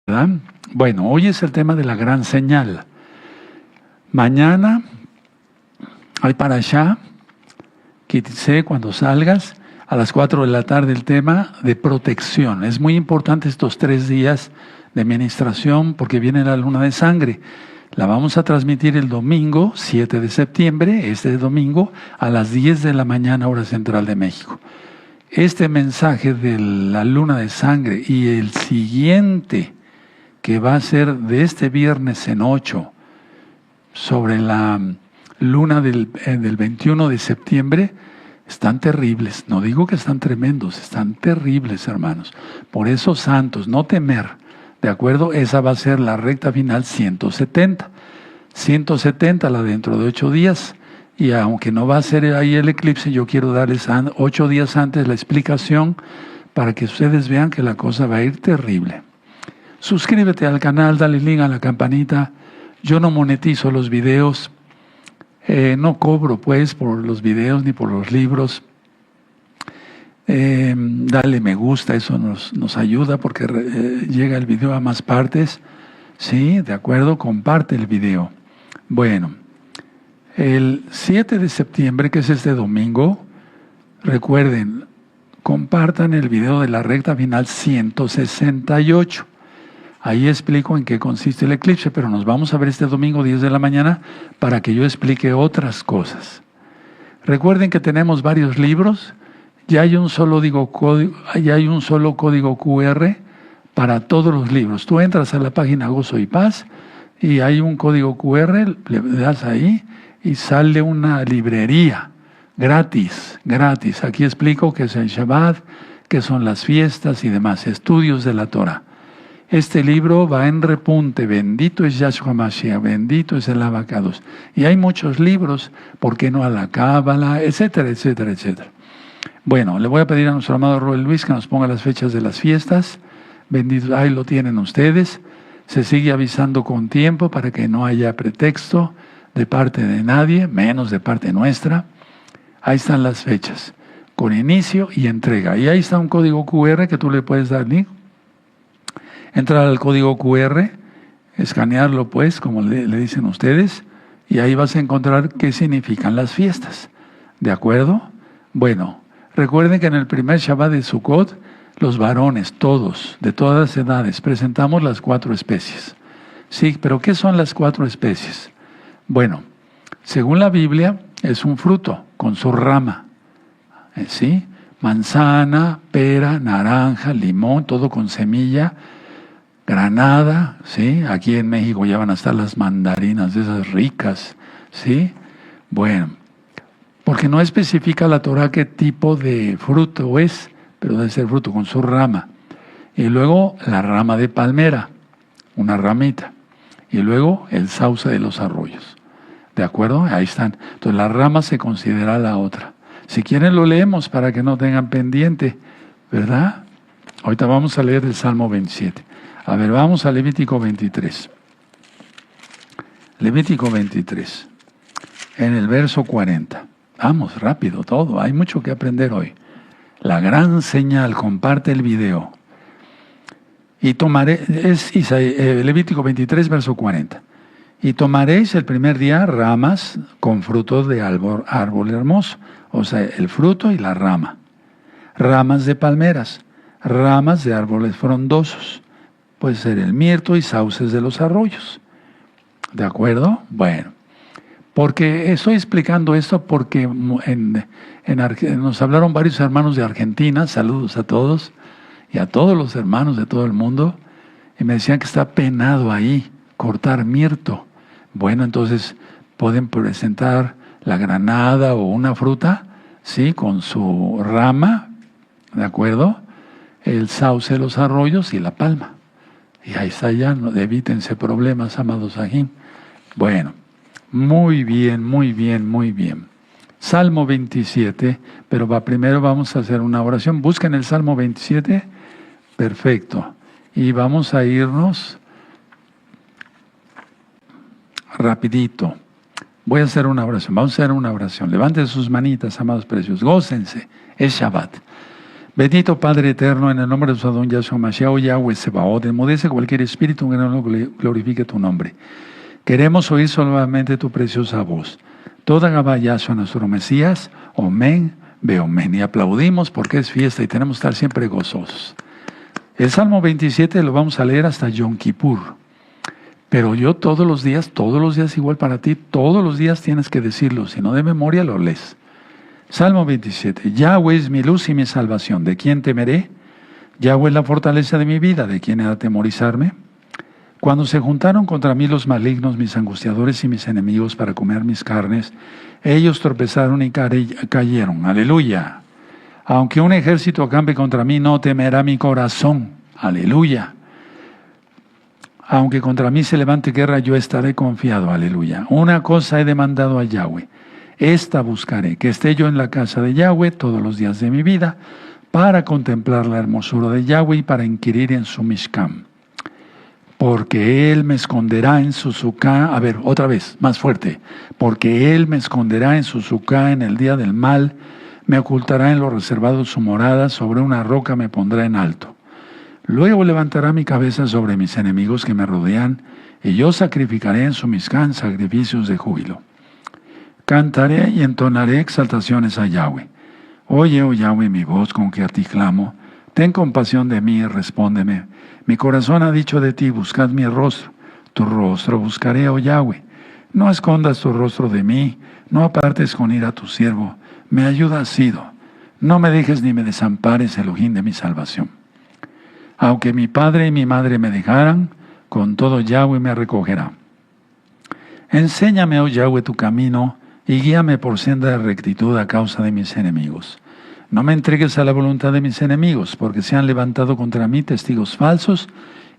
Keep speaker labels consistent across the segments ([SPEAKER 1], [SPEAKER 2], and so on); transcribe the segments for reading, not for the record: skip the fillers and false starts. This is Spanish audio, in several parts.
[SPEAKER 1] ¿verdad? Bueno, hoy es el tema de la gran señal. Mañana hay parashá, Kitise, cuando salgas, a las 4 de la tarde, el tema de protección. Es muy importante estos 3 días de ministración porque viene la luna de sangre. La vamos a transmitir el domingo, 7 de septiembre, este domingo, a las 10 de la mañana, hora central de México. Este mensaje de la luna de sangre y el siguiente, que va a ser de este viernes en 8, sobre la luna del 21 de septiembre, están terribles. No digo que están tremendos, están terribles, hermanos. Por eso, santos, no temer. ¿De acuerdo? Esa va a ser la recta final 170. 170 la dentro de 8 días. Y aunque no va a ser ahí el eclipse, yo quiero darles 8 días antes la explicación para que ustedes vean que la cosa va a ir terrible. Suscríbete al canal, dale link a la campanita. Yo no monetizo los videos. No cobro pues por los videos ni por los libros. Dale me gusta, eso nos ayuda porque llega el video a más partes. Sí, de acuerdo, comparte el video. Bueno, el 7 de septiembre, que es este domingo, recuerden, compartan el video de la recta final 168. Ahí explico en qué consiste el eclipse, pero nos vamos a ver este domingo 10 de la mañana para que yo explique otras cosas. Recuerden que tenemos varios libros, ya hay un solo código QR para todos los libros. Tú entras a la página Gozo y Paz y hay un código QR, le das ahí y sale una librería gratis. Aquí explico qué es el Shabbat, qué son las fiestas y demás, estudios de la Torah. Este libro va en repunte, bendito es Yahshua Mashiach, bendito es el Abacados. Y hay muchos libros, ¿por qué no a la Cábala? Etcétera, etcétera, etcétera. Bueno, le voy a pedir a nuestro amado Roel Luis que nos ponga las fechas de las fiestas. Bendito, ahí lo tienen ustedes. Se sigue avisando con tiempo para que no haya pretexto de parte de nadie, menos de parte nuestra. Ahí están las fechas, con inicio y entrega. Y ahí está un código QR que tú le puedes dar link. Entrar al código QR, escanearlo pues, como le dicen ustedes, y ahí vas a encontrar qué significan las fiestas. ¿De acuerdo? Bueno, recuerden que en el primer Shabbat de Sukkot, los varones, todos, de todas las edades, presentamos las 4 especies. Sí, pero ¿qué son las 4 especies? Bueno, según la Biblia, es un fruto con su rama. ¿Sí? Manzana, pera, naranja, limón, todo con semilla, granada, ¿sí? Aquí en México ya van a estar las mandarinas, de esas ricas, ¿sí? Bueno, porque no especifica la Torah qué tipo de fruto es, pero debe ser fruto con su rama. Y luego la rama de palmera, una ramita. Y luego el sauce de los arroyos. ¿De acuerdo? Ahí están. Entonces la rama se considera la otra. Si quieren lo leemos para que no tengan pendiente, ¿verdad? Ahorita vamos a leer el Salmo 27. A ver, vamos a Levítico 23. Levítico 23, en el verso 40. Vamos, rápido todo, hay mucho que aprender hoy. La gran señal, comparte el video. Y tomaré, Levítico 23, verso 40. Y tomaréis el primer día ramas con frutos de árbol hermoso, o sea, el fruto y la rama. Ramas de palmeras, ramas de árboles frondosos. Puede ser el mirto y sauces de los arroyos. ¿De acuerdo? Bueno, porque estoy explicando esto porque nos hablaron varios hermanos de Argentina, saludos a todos, y a todos los hermanos de todo el mundo, y me decían que está penado ahí cortar mirto. Bueno, entonces pueden presentar la granada o una fruta, ¿sí? Con su rama, ¿de acuerdo? El sauce de los arroyos y la palma. Y ahí está ya, no, evítense problemas, amados ajín. Bueno, muy bien, muy bien, muy bien. Salmo 27, pero primero vamos a hacer una oración. Busquen el Salmo 27, perfecto. Y vamos a irnos rapidito. Voy a hacer una oración, vamos a hacer una oración. Levanten sus manitas, amados precios, gócense, es Shabbat. Bendito Padre eterno, en el nombre de su Adón Yahshua Mashiach, Yahweh Sebaot, enmudece cualquier espíritu que no glorifique tu nombre. Queremos oír solamente tu preciosa voz. Toda Gabá Yahshua, nuestro Mesías, Omen, Beomen. Y aplaudimos porque es fiesta y tenemos que estar siempre gozosos. El Salmo 27 lo vamos a leer hasta Yom Kippur. Pero yo todos los días igual para ti, todos los días tienes que decirlo, si no de memoria lo lees. Salmo 27. Yahweh es mi luz y mi salvación. ¿De quién temeré? Yahweh es la fortaleza de mi vida. ¿De quién he de atemorizarme? Cuando se juntaron contra mí los malignos, mis angustiadores y mis enemigos para comer mis carnes, ellos tropezaron y cayeron. Aleluya. Aunque un ejército acampe contra mí, no temerá mi corazón. Aleluya. Aunque contra mí se levante guerra, yo estaré confiado. Aleluya. Una cosa he demandado a Yahweh. Esta buscaré, que esté yo en la casa de Yahweh todos los días de mi vida, para contemplar la hermosura de Yahweh y para inquirir en su Mishkan. Porque Él me esconderá en su sukkah, a ver, otra vez, más fuerte. Porque Él me esconderá en su sukkah en el día del mal, me ocultará en lo reservado de su morada, sobre una roca me pondrá en alto. Luego levantará mi cabeza sobre mis enemigos que me rodean, y yo sacrificaré en su Mishkan sacrificios de júbilo. Cantaré y entonaré exaltaciones a Yahweh. Oye, oh Yahweh, mi voz con que a ti clamo. Ten compasión de mí y respóndeme. Mi corazón ha dicho de ti, buscad mi rostro. Tu rostro buscaré, oh Yahweh. No escondas tu rostro de mí, no apartes con ira a tu siervo. Mi ayuda has sido. No me dejes ni me desampares, Elohim de mi salvación. Aunque mi padre y mi madre me dejaran, con todo Yahweh me recogerá. Enséñame, oh Yahweh, tu camino, y guíame por senda de rectitud a causa de mis enemigos. No me entregues a la voluntad de mis enemigos, porque se han levantado contra mí testigos falsos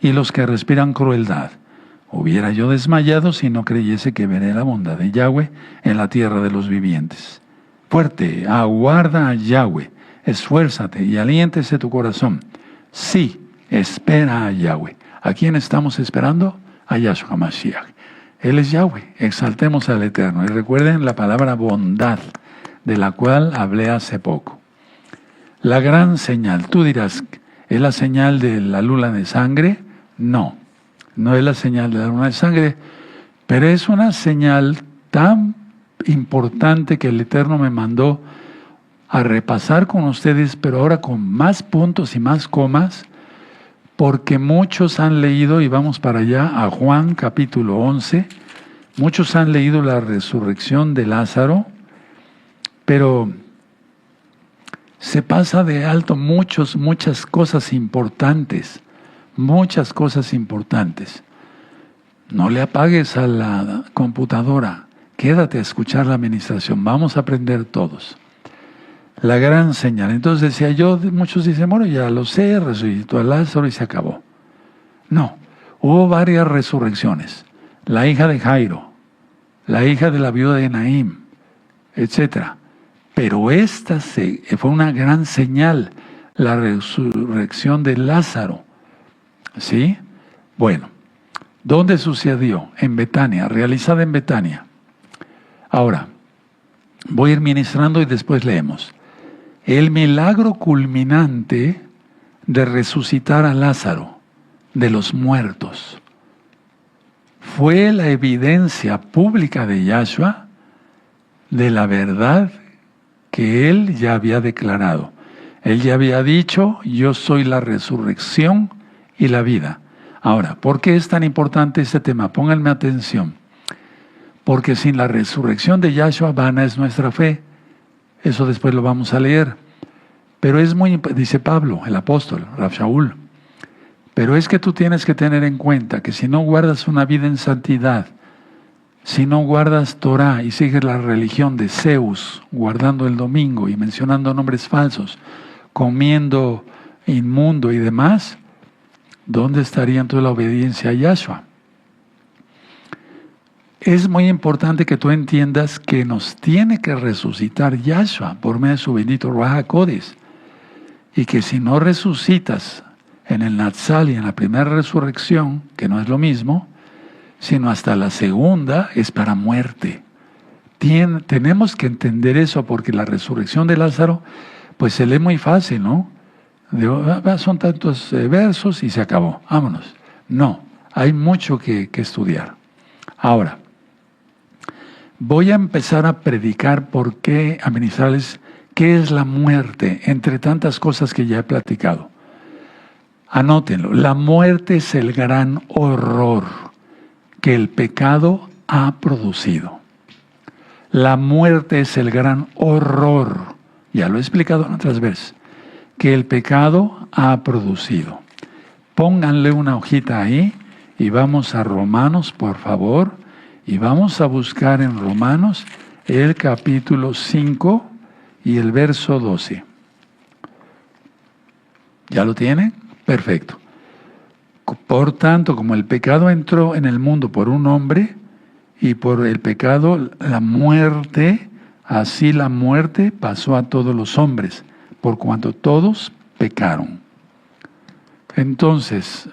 [SPEAKER 1] y los que respiran crueldad. Hubiera yo desmayado si no creyese que veré la bondad de Yahweh en la tierra de los vivientes. Fuerte, aguarda a Yahweh, esfuérzate y aliéntese tu corazón. Sí, espera a Yahweh. ¿A quién estamos esperando? A Yahshua Mashiach. Él es Yahweh, exaltemos al Eterno. Y recuerden la palabra bondad, de la cual hablé hace poco. La gran señal, tú dirás, ¿es la señal de la luna de sangre? No, no es la señal de la luna de sangre, pero es una señal tan importante que el Eterno me mandó a repasar con ustedes, pero ahora con más puntos y más comas, porque muchos han leído, y vamos para allá, a Juan capítulo 11, muchos han leído la resurrección de Lázaro, pero se pasa de alto muchas cosas importantes, muchas cosas importantes. No le apagues a la computadora, quédate a escuchar la administración, vamos a aprender todos. La gran señal. Entonces decía yo, muchos dicen, bueno, ya lo sé, resucitó a Lázaro y se acabó. No, hubo varias resurrecciones. La hija de Jairo, la hija de la viuda de Naim, etc. Pero esta fue una gran señal, la resurrección de Lázaro. ¿Sí? Bueno, ¿dónde sucedió? En Betania, realizada en Betania. Ahora, voy a ir ministrando y después leemos. El milagro culminante de resucitar a Lázaro de los muertos fue la evidencia pública de Yahshua de la verdad que Él ya había declarado. Él ya había dicho, yo soy la resurrección y la vida. Ahora, ¿por qué es tan importante este tema? Pónganme atención. Porque sin la resurrección de Yahshua, vana es nuestra fe. Eso después lo vamos a leer. Pero es muy, dice Pablo, el apóstol, Rav Shaul, pero es que tú tienes que tener en cuenta que si no guardas una vida en santidad, si no guardas Torah y sigues la religión de Zeus, guardando el domingo y mencionando nombres falsos, comiendo inmundo y demás, ¿dónde estaría entonces la obediencia a Yahshua? Es muy importante que tú entiendas que nos tiene que resucitar Yahshua por medio de su bendito Ruach HaKodesh. Y que si no resucitas en el Natsal y en la primera resurrección, que no es lo mismo, sino hasta la segunda, es para muerte. Tenemos que entender eso porque la resurrección de Lázaro, pues se lee muy fácil, ¿no? Son tantos versos y se acabó, vámonos. No, hay mucho que estudiar. Ahora, voy a empezar a predicar a ministrarles qué es la muerte, entre tantas cosas que ya he platicado. Anótenlo, la muerte es el gran horror que el pecado ha producido. La muerte es el gran horror, ya lo he explicado en otras veces, que el pecado ha producido. Pónganle una hojita ahí y vamos a Romanos, por favor, y vamos a buscar en Romanos el capítulo 5 y el verso 12. ¿Ya lo tienen? Perfecto. Por tanto, como el pecado entró en el mundo por un hombre, y por el pecado la muerte, así la muerte pasó a todos los hombres, por cuanto todos pecaron. Entonces,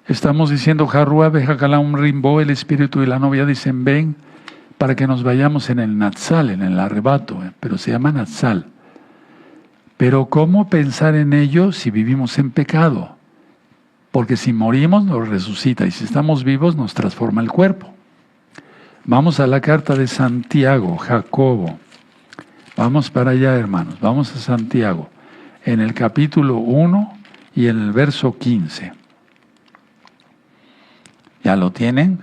[SPEAKER 1] estamos diciendo, Jarrua, Bejacalam, Rimbo, el espíritu y la novia dicen, ven, para que nos vayamos en el Natsal, en el arrebato, pero se llama Natsal. Pero ¿cómo pensar en ello si vivimos en pecado? Porque si morimos nos resucita y si estamos vivos nos transforma el cuerpo. Vamos a la carta de Santiago, Jacobo. Vamos para allá, hermanos. Vamos a Santiago, en el capítulo 1 y en el verso 15. ¿Ya lo tienen?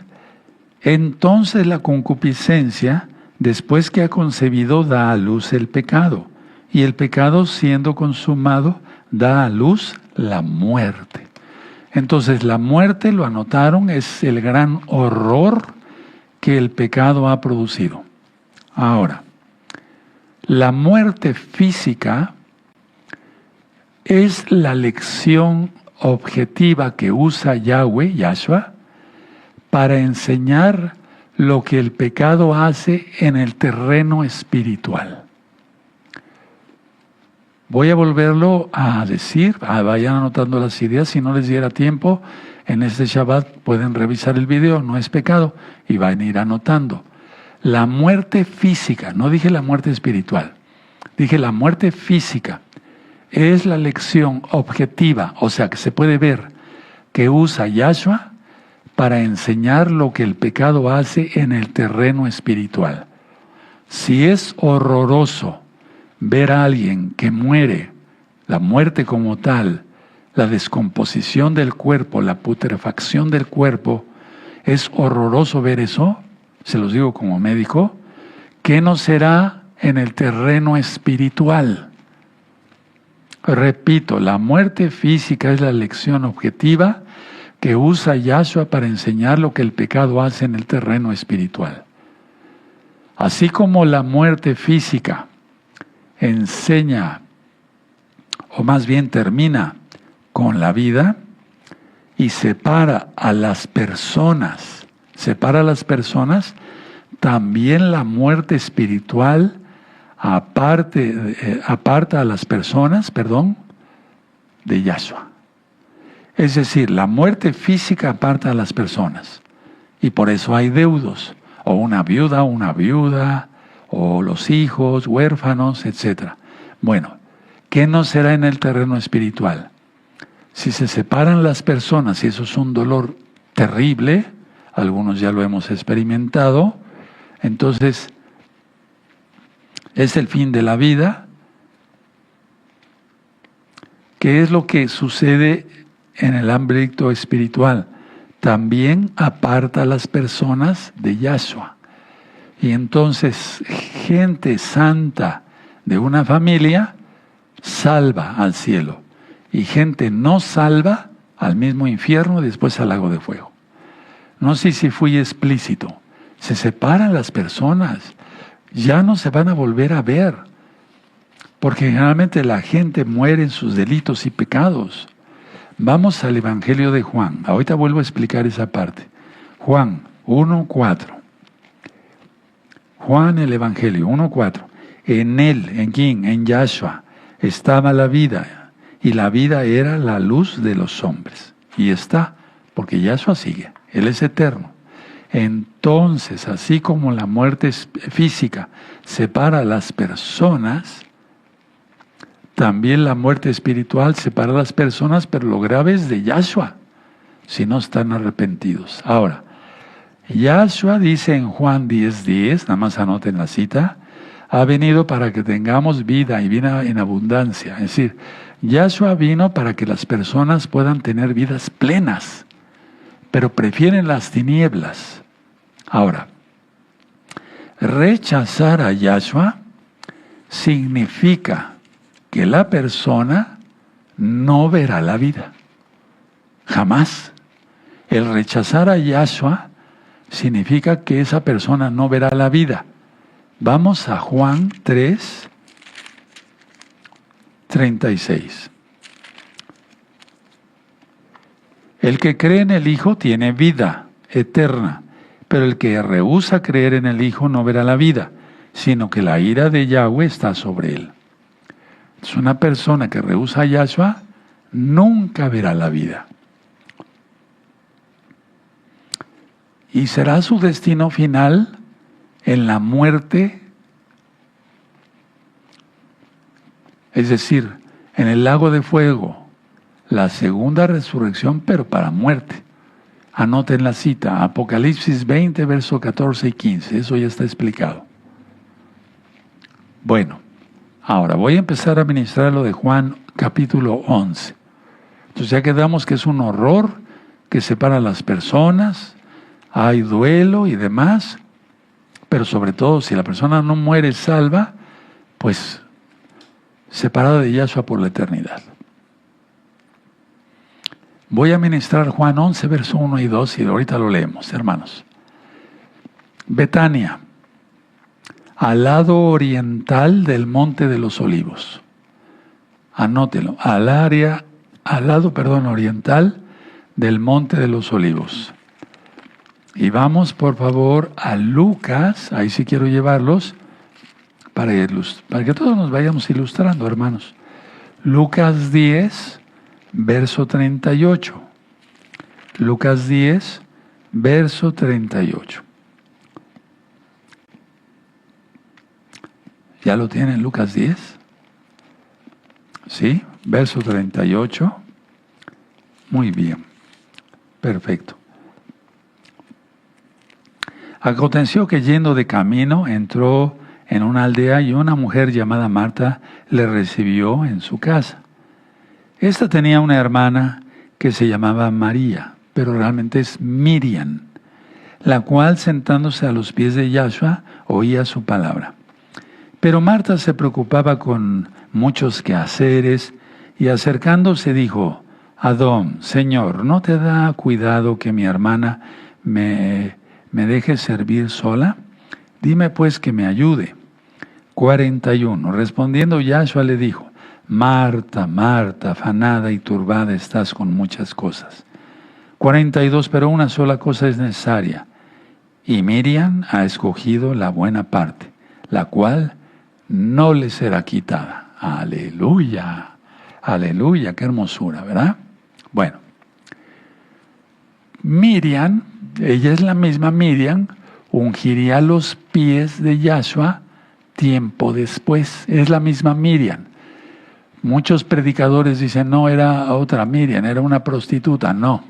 [SPEAKER 1] Entonces la concupiscencia, después que ha concebido, da a luz el pecado. Y el pecado, siendo consumado, da a luz la muerte. Entonces la muerte, lo anotaron, es el gran horror que el pecado ha producido. Ahora, la muerte física es la lección objetiva que usa Yahweh, Yahshua, para enseñar lo que el pecado hace en el terreno espiritual. Voy a volverlo a decir, vayan anotando las ideas, si no les diera tiempo, en este Shabbat pueden revisar el video, no es pecado, y van a ir anotando. La muerte física, no dije la muerte espiritual, dije la muerte física, es la lección objetiva, o sea que se puede ver, que usa Yahshua para enseñar lo que el pecado hace en el terreno espiritual. Si es horroroso ver a alguien que muere, la muerte como tal, la descomposición del cuerpo, la putrefacción del cuerpo, es horroroso ver eso, se los digo como médico, ¿qué no será en el terreno espiritual? Repito, la muerte física es la lección objetiva que usa Yahshua para enseñar lo que el pecado hace en el terreno espiritual. Así como la muerte física enseña, o más bien termina con la vida y separa a las personas, también la muerte espiritual aparta a las personas, de Yahshua. Es decir, la muerte física aparta a las personas y por eso hay deudos, o una viuda, o los hijos, huérfanos, etc. Bueno, ¿qué no será en el terreno espiritual? Si se separan las personas, y eso es un dolor terrible, algunos ya lo hemos experimentado, entonces es el fin de la vida. ¿Qué es lo que sucede en el ámbito espiritual? También aparta a las personas de Yahshua. Y entonces gente santa de una familia salva al cielo. Y gente no salva al mismo infierno, después al lago de fuego. No sé si fui explícito. Se separan las personas. Ya no se van a volver a ver. Porque generalmente la gente muere en sus delitos y pecados. Vamos al Evangelio de Juan. Ahorita vuelvo a explicar esa parte. Juan 1:4. Juan el Evangelio 1:4. En él, ¿en quién? En Yahshua estaba la vida. Y la vida era la luz de los hombres. Y está, porque Yahshua sigue. Él es eterno. Entonces, así como la muerte física separa a las personas, también la muerte espiritual separa a las personas, pero lo grave es de Yahshua, si no están arrepentidos. Ahora, Yahshua dice en Juan 10:10, nada más anoten la cita, ha venido para que tengamos vida y vida en abundancia. Es decir, Yahshua vino para que las personas puedan tener vidas plenas, pero prefieren las tinieblas. Ahora, rechazar a Yahshua significa que la persona no verá la vida. Jamás. El rechazar a Yahshua significa que esa persona no verá la vida. Vamos a Juan 3:36. El que cree en el Hijo tiene vida eterna, pero el que rehúsa creer en el Hijo no verá la vida, sino que la ira de Yahweh está sobre él. Es una persona que rehúsa a Yahshua, nunca verá la vida. Y será su destino final en la muerte, es decir, en el lago de fuego, la segunda resurrección, pero para muerte. Anoten la cita, Apocalipsis 20, versos 14 y 15, eso ya está explicado. Bueno, ahora voy a empezar a ministrar lo de Juan capítulo 11. Entonces ya quedamos que es un horror que separa a las personas, hay duelo y demás, pero sobre todo si la persona no muere salva, pues separada de Yahshua por la eternidad. Voy a ministrar Juan 11, verso 1 y 2 y ahorita lo leemos, hermanos. Betania, al lado oriental del Monte de los Olivos. Anótelo, al lado oriental del Monte de los Olivos. Y vamos, por favor, a Lucas, ahí sí quiero llevarlos, para que todos nos vayamos ilustrando, hermanos. Lucas 10, verso 38. Lucas 10, verso 38. ¿Ya lo tienen, Lucas 10? ¿Sí? Verso 38. Muy bien. Perfecto. Aconteció que yendo de camino entró en una aldea y una mujer llamada Marta le recibió en su casa. Esta tenía una hermana que se llamaba María, pero realmente es Miriam, la cual sentándose a los pies de Yahshua oía su palabra. Pero Marta se preocupaba con muchos quehaceres y acercándose dijo: Adón, Señor, ¿no te da cuidado que mi hermana me deje servir sola? Dime pues que me ayude. 41. Respondiendo Yahshua le dijo: Marta, Marta, afanada y turbada estás con muchas cosas. 42. Pero una sola cosa es necesaria, y Miriam ha escogido la buena parte, la cual no le será quitada. Aleluya, aleluya, qué hermosura, ¿verdad? Bueno, Miriam, ella es la misma Miriam, ungiría los pies de Yahshua tiempo después. Es la misma Miriam. Muchos predicadores dicen, no, era otra Miriam, era una prostituta. No.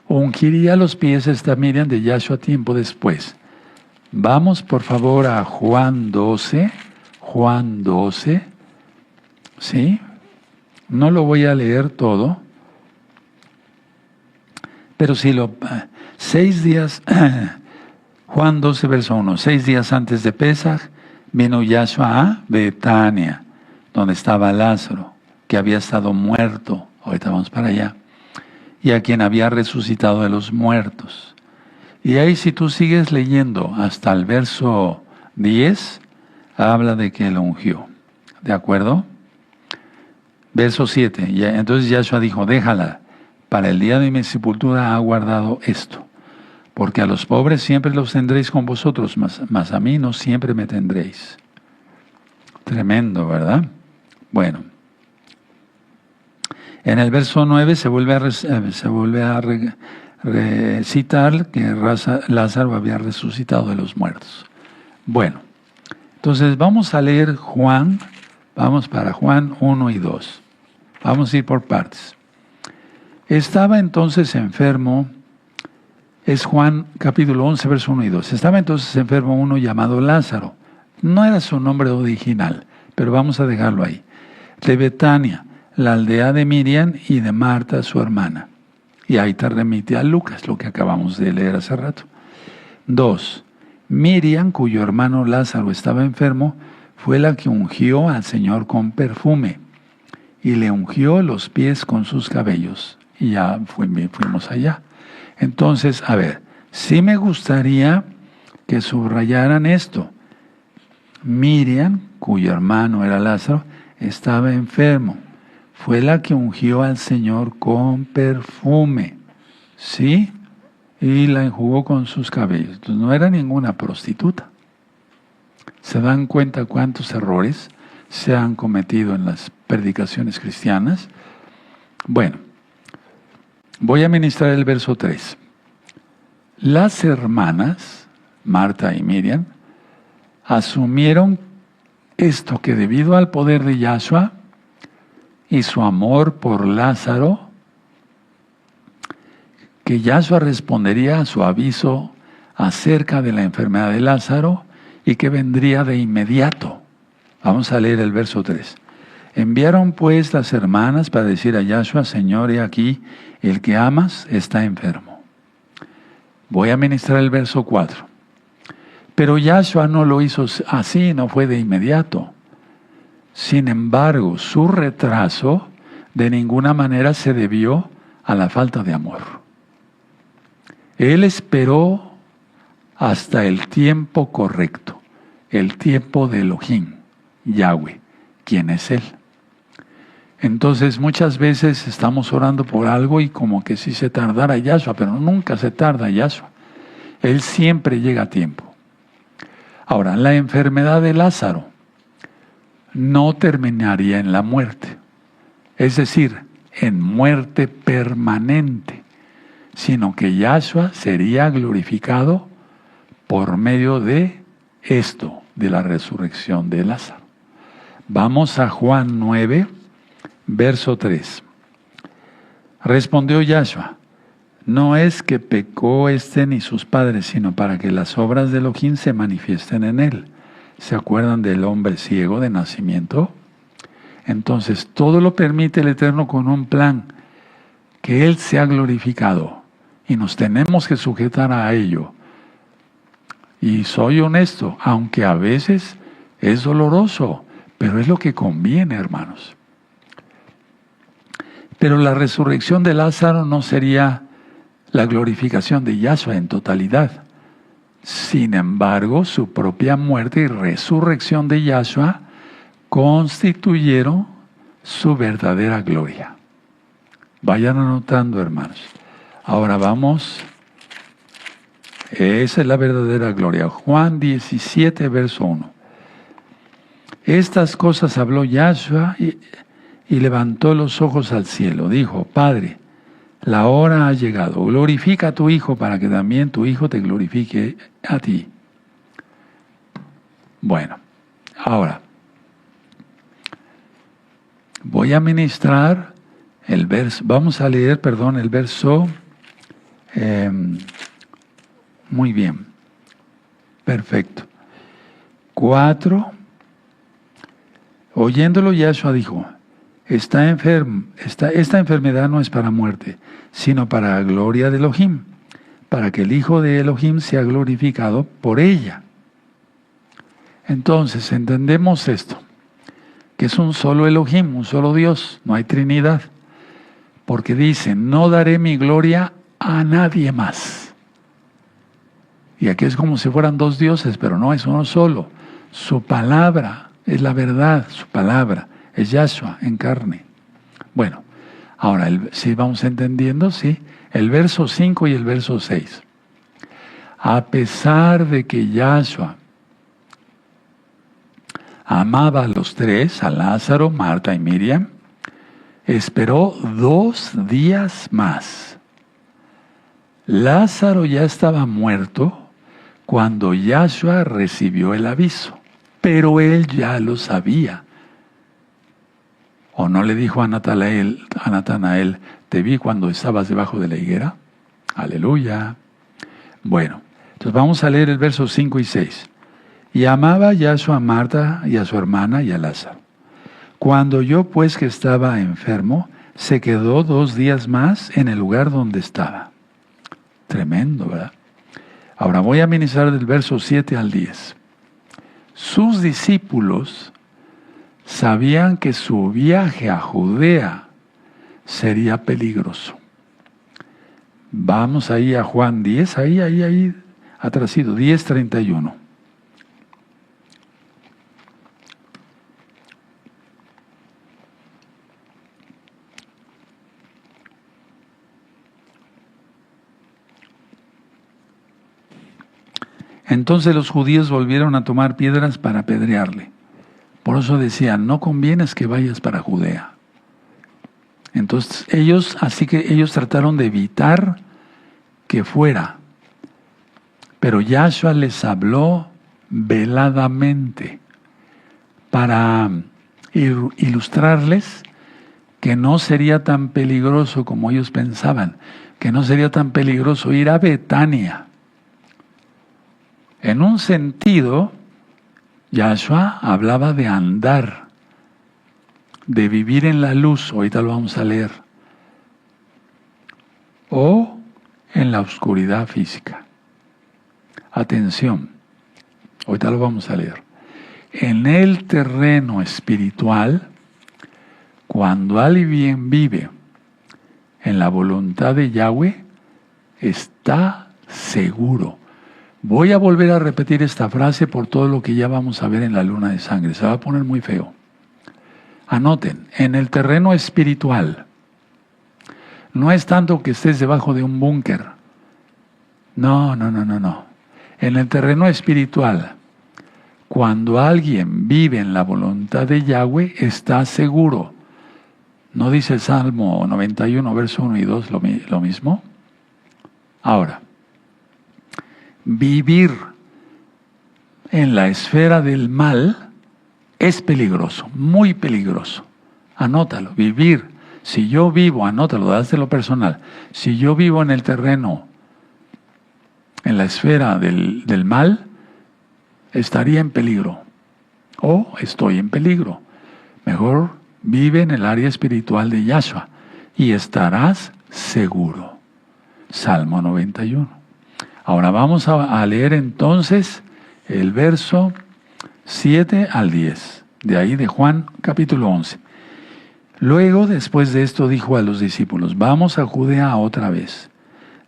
[SPEAKER 1] Ungiría los pies esta Miriam de Yahshua tiempo después. Vamos por favor a Juan 12. Juan 12. ¿Sí? No lo voy a leer todo. Pero si 6 días, Juan 12, verso 1, 6 días antes de Pesaj, vino Yahshua a Betania, donde estaba Lázaro, que había estado muerto. Ahorita vamos para allá. Y a quien había resucitado de los muertos. Y ahí si tú sigues leyendo hasta el verso 10, habla de que lo ungió. ¿De acuerdo? Verso 7. Entonces Yahshua dijo, déjala, para el día de mi sepultura ha guardado esto. Porque a los pobres siempre los tendréis con vosotros, mas a mí no siempre me tendréis. Tremendo, ¿verdad? Bueno. En el verso 9 se vuelve a recitar que Lázaro había resucitado de los muertos. Bueno, entonces vamos a leer Juan Vamos para Juan 1 y 2. Vamos a ir por partes. Estaba entonces enfermo, es Juan capítulo 11, verso 1 y 2. Estaba entonces enfermo uno llamado Lázaro. No era su nombre original, pero vamos a dejarlo ahí. De Betania, la aldea de Miriam y de Marta, su hermana. Y ahí te remite a Lucas, lo que acabamos de leer hace rato. 2. Miriam, cuyo hermano Lázaro estaba enfermo, fue la que ungió al Señor con perfume y le ungió los pies con sus cabellos. Y ya fuimos allá. Entonces, a ver, sí me gustaría que subrayaran esto. Miriam, cuyo hermano era Lázaro, estaba enfermo. Fue la que ungió al Señor con perfume. ¿Sí? Y la enjugó con sus cabellos. Entonces no era ninguna prostituta. ¿Se dan cuenta cuántos errores se han cometido en las predicaciones cristianas? Bueno, voy a ministrar el verso 3. Las hermanas, Marta y Miriam, asumieron esto, que debido al poder de Yahshua y su amor por Lázaro, que Yahshua respondería a su aviso acerca de la enfermedad de Lázaro y que vendría de inmediato. Vamos a leer el verso 3. Enviaron pues las hermanas para decir a Yahshua: Señor, he aquí, el que amas está enfermo. Voy a ministrar el verso 4. Pero Yahshua no lo hizo así, no fue de inmediato. Sin embargo, su retraso de ninguna manera se debió a la falta de amor. Él esperó hasta el tiempo correcto, el tiempo de Elohim, Yahweh, quien es Él. Entonces muchas veces estamos orando por algo y como que si se tardara Yahshua, pero nunca se tarda Yahshua. Él siempre llega a tiempo. Ahora, la enfermedad de Lázaro no terminaría en la muerte, es decir, en muerte permanente, sino que Yahshua sería glorificado por medio de esto, de la resurrección de Lázaro. Vamos a Juan 9, verso 3. Respondió Yahshua: no es que pecó éste ni sus padres, sino para que las obras de Elohim se manifiesten en él. ¿Se acuerdan del hombre ciego de nacimiento? Entonces, todo lo permite el Eterno con un plan, que Él sea glorificado. Y nos tenemos que sujetar a ello. Y soy honesto, aunque a veces es doloroso, pero es lo que conviene, hermanos. Pero la resurrección de Lázaro no sería la glorificación de Yahshua en totalidad. Sin embargo, su propia muerte y resurrección de Yahshua constituyeron su verdadera gloria. Vayan anotando, hermanos. Ahora vamos. Esa es la verdadera gloria. Juan 17, verso 1. Estas cosas habló Yahshua y levantó los ojos al cielo. Dijo: Padre, la hora ha llegado. Glorifica a tu Hijo para que también tu Hijo te glorifique a ti. Bueno, ahora voy a ministrar el verso. Vamos a leer, el verso. Muy bien. Perfecto. 4. Oyéndolo, Yahshua dijo: esta enfermedad no es para muerte, sino para la gloria de Elohim, para que el Hijo de Elohim sea glorificado por ella. Entonces, entendemos esto, que es un solo Elohim, un solo Dios, no hay Trinidad. Porque dice: no daré mi gloria a nadie más. Y aquí es como si fueran dos dioses, pero no, es uno solo. Su palabra es la verdad, su palabra es Yahshua en carne. Bueno, ahora, si vamos entendiendo, sí, el verso 5 y el verso 6. A pesar de que Yahshua amaba a los tres, a Lázaro, Marta y Miriam, esperó 2 días más. Lázaro ya estaba muerto cuando Yahshua recibió el aviso, pero él ya lo sabía. ¿O no le dijo a Natanael, te vi cuando estabas debajo de la higuera? Aleluya. Bueno, entonces vamos a leer el verso 5 y 6. Y amaba Yahshua a Marta y a su hermana y a Lázaro. Cuando oyó pues que estaba enfermo, se quedó 2 días más en el lugar donde estaba. Tremendo, ¿verdad? Ahora voy a ministrar del verso 7 al 10. Sus discípulos sabían que su viaje a Judea sería peligroso. Vamos ahí a Juan 10, ahí, atrasito, 10:31. Entonces los judíos volvieron a tomar piedras para apedrearle. Por eso decían, no conviene que vayas para Judea. Entonces ellos trataron de evitar que fuera. Pero Yahshua les habló veladamente para ilustrarles que no sería tan peligroso como ellos pensaban, que no sería tan peligroso ir a Betania. En un sentido, Yahshua hablaba de andar, de vivir en la luz, ahorita lo vamos a leer, o en la oscuridad física. Atención, ahorita lo vamos a leer. En el terreno espiritual, cuando alguien vive en la voluntad de Yahweh, está seguro. Voy a volver a repetir esta frase por todo lo que ya vamos a ver en la luna de sangre. Se va a poner muy feo. Anoten, en el terreno espiritual, no es tanto que estés debajo de un búnker. No. En el terreno espiritual, cuando alguien vive en la voluntad de Yahweh, está seguro. ¿No dice el Salmo 91, verso 1 y 2 lo mismo? Ahora, vivir en la esfera del mal es peligroso, muy peligroso. Anótalo, vivir. Si yo vivo, anótalo, dáselo personal. Si yo vivo en el terreno, en la esfera del mal, estaría en peligro. O estoy en peligro. Mejor vive en el área espiritual de Yahshua y estarás seguro. Salmo 91. Ahora vamos a leer entonces el verso 7 al 10, de ahí de Juan capítulo 11. Luego, después de esto, dijo a los discípulos, vamos a Judea otra vez.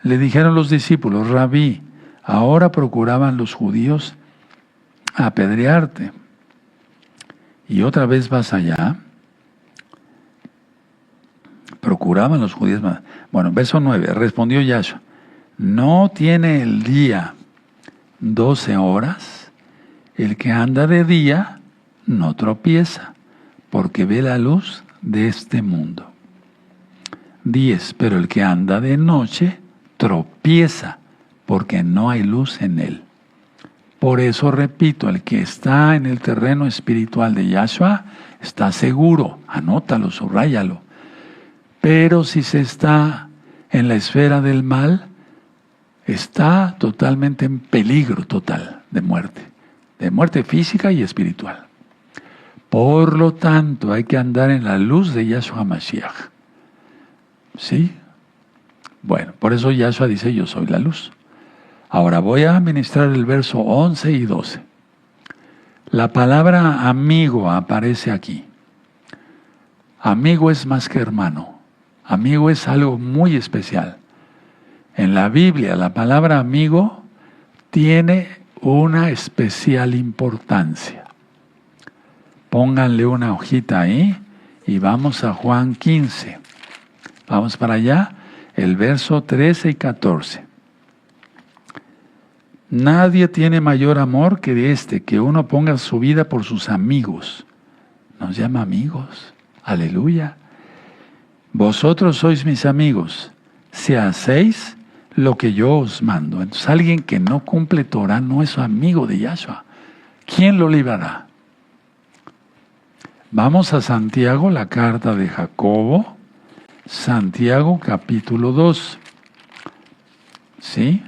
[SPEAKER 1] Le dijeron los discípulos, Rabí, ahora procuraban los judíos apedrearte. ¿Y otra vez vas allá? Procuraban los judíos. Bueno, verso 9, respondió Yahshua. ¿No tiene el día 12 horas? El que anda de día no tropieza, porque ve la luz de este mundo. 10. Pero el que anda de noche tropieza, porque no hay luz en él. Por eso repito, el que está en el terreno espiritual de Yahshua está seguro. Anótalo, subráyalo. Pero si se está en la esfera del mal, está totalmente en peligro total de muerte física y espiritual. Por lo tanto, hay que andar en la luz de Yahshua Mashiach. ¿Sí? Bueno, por eso Yahshua dice, yo soy la luz. Ahora voy a ministrar el verso 11 y 12. La palabra amigo aparece aquí. Amigo es más que hermano. Amigo es algo muy especial. En la Biblia, la palabra amigo tiene una especial importancia. Pónganle una hojita ahí y vamos a Juan 15. Vamos para allá, el verso 13 y 14. Nadie tiene mayor amor que este, que uno ponga su vida por sus amigos. Nos llama amigos. Aleluya. Vosotros sois mis amigos, si hacéis lo que yo os mando. Entonces alguien que no cumple Torah no es amigo de Yahshua. ¿Quién lo librará? Vamos a Santiago, la carta de Jacobo, Santiago capítulo 2, ¿sí?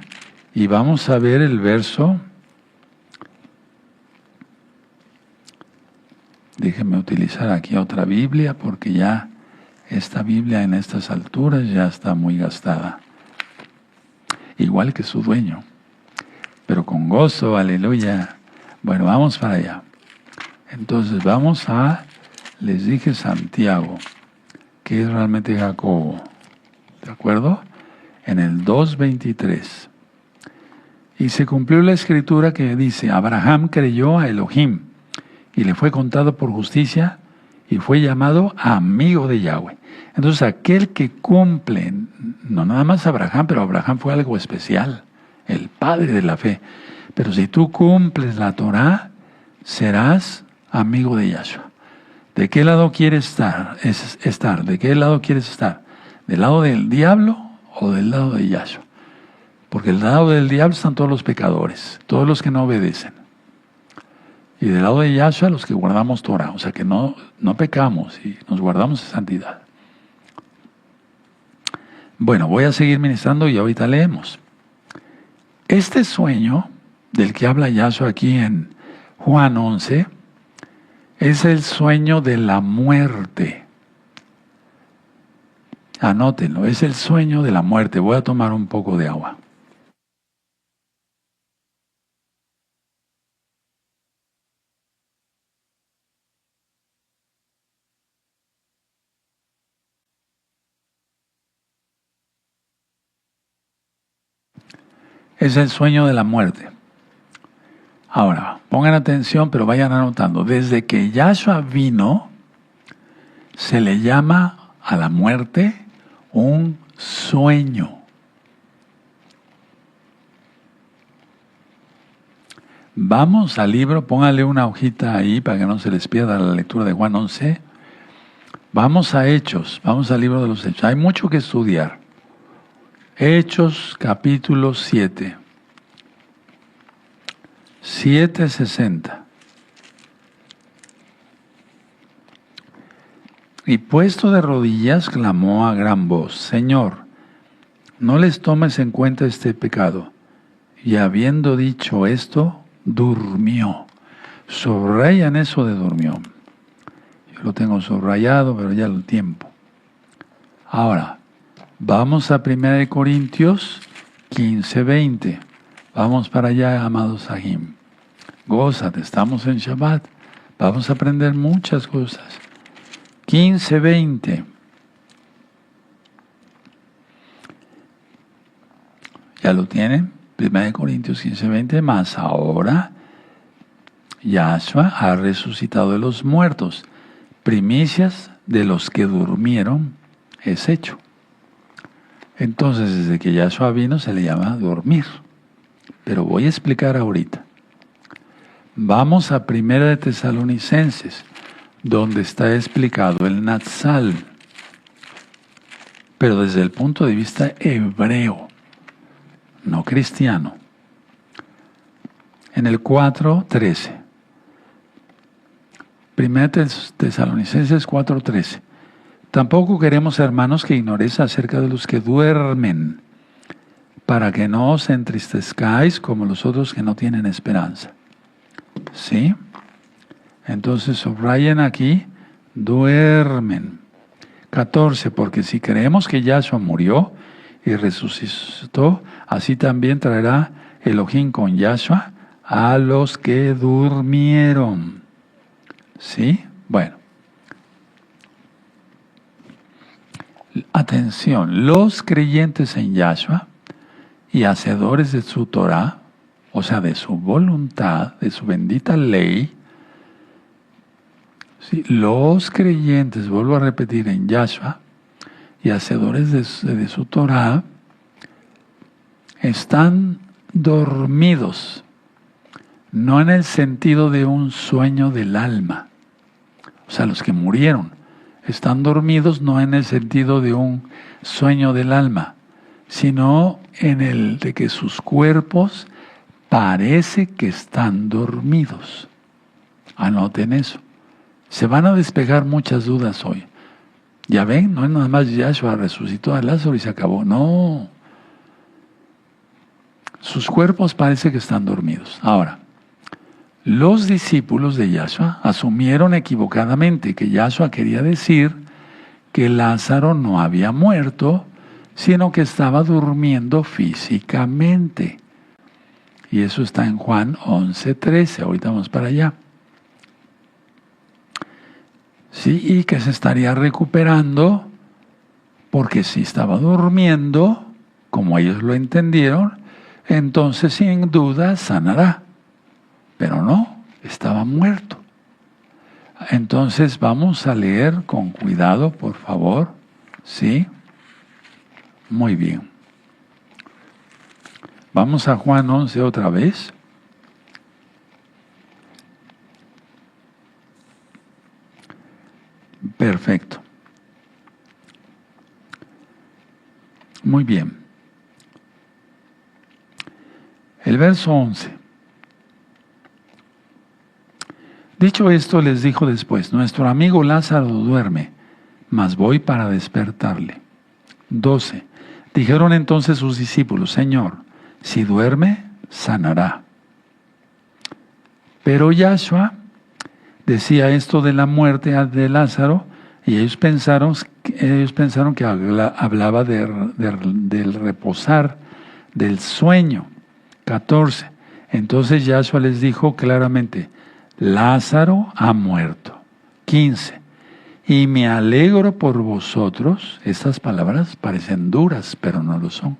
[SPEAKER 1] Y vamos a ver el verso, déjenme utilizar aquí otra Biblia porque ya esta Biblia en estas alturas ya está muy gastada, igual que su dueño, pero con gozo, aleluya. Bueno, vamos para allá. Entonces vamos a, les dije Santiago, que es realmente Jacobo, ¿de acuerdo? En el 2:23. Y se cumplió la escritura que dice, Abraham creyó a Elohim y le fue contado por justicia y fue llamado amigo de Yahweh. Entonces aquel que cumple, no nada más Abraham, pero Abraham fue algo especial, el padre de la fe. Pero si tú cumples la Torah, serás amigo de Yahshua. ¿De qué lado quieres estar? ¿De qué lado quieres estar? ¿Del lado del diablo o del lado de Yahshua? Porque del lado del diablo están todos los pecadores, todos los que no obedecen. Y del lado de Yahshua los que guardamos Torah, o sea que no pecamos y nos guardamos de santidad. Bueno, voy a seguir ministrando y ahorita leemos. Este sueño del que habla Yahshua aquí en Juan 11 es el sueño de la muerte. Anótenlo, es el sueño de la muerte. Voy a tomar un poco de agua. Es el sueño de la muerte. Ahora, pongan atención, pero vayan anotando. Desde que Yahshua vino, se le llama a la muerte un sueño. Vamos al libro, póngale una hojita ahí para que no se les pierda la lectura de Juan 11. Vamos a Hechos, vamos al libro de los Hechos. Hay mucho que estudiar. Hechos capítulo 7. 7:60. Y puesto de rodillas, clamó a gran voz, Señor, no les tomes en cuenta este pecado. Y habiendo dicho esto, durmió. Subrayan eso de durmió. Yo lo tengo subrayado, pero ya lo tiempo. Ahora, vamos a 1 Corintios 15:20. Vamos para allá, amados Sahim. Gózate, estamos en Shabbat. Vamos a aprender muchas cosas. 15:20. ¿Ya lo tienen? 1 Corintios 15:20. Más ahora, Yahshua ha resucitado de los muertos. Primicias de los que durmieron es hecho. Entonces, desde que Yahshua vino, se le llama dormir. Pero voy a explicar ahorita. Vamos a 1 de Tesalonicenses, donde está explicado el Natsal, pero desde el punto de vista hebreo, no cristiano. En el 4:13. 1 Tesalonicenses 4:13. Tampoco queremos, hermanos, que ignoréis acerca de los que duermen, para que no os entristezcáis como los otros que no tienen esperanza. ¿Sí? Entonces subrayen aquí, duermen. 14, porque si creemos que Yahshua murió y resucitó, así también traerá Elohim con Yahshua a los que durmieron. ¿Sí? Bueno. Atención, los creyentes en Yahshua y hacedores de su Torah, o sea, de su voluntad, de su bendita ley, ¿sí? Los creyentes, vuelvo a repetir, en Yahshua y hacedores de su Torah, están dormidos, no en el sentido de un sueño del alma, o sea, los que murieron, están dormidos no en el sentido de un sueño del alma, sino en el de que sus cuerpos parece que están dormidos. Anoten eso. Se van a despegar muchas dudas hoy. Ya ven, no es nada más Yahshua resucitó a Lázaro y se acabó. No. Sus cuerpos parece que están dormidos. Ahora, los discípulos de Yahshua asumieron equivocadamente que Yahshua quería decir que Lázaro no había muerto, sino que estaba durmiendo físicamente. Y eso está en Juan 11:13. Ahorita vamos para allá. Sí, y que se estaría recuperando porque si estaba durmiendo, como ellos lo entendieron, entonces sin duda sanará. Pero no, estaba muerto. Entonces vamos a leer con cuidado, por favor. ¿Sí? Muy bien. Vamos a Juan 11 otra vez. Perfecto. Muy bien. El verso 11. Dicho esto, les dijo después: nuestro amigo Lázaro duerme, mas voy para despertarle. 12. Dijeron entonces sus discípulos: Señor, si duerme, sanará. Pero Yahshua decía esto de la muerte de Lázaro, y ellos pensaron que hablaba del reposar, del sueño. 14. Entonces Yahshua les dijo claramente: Lázaro ha muerto. 15. Y me alegro por vosotros. Estas palabras parecen duras, pero no lo son.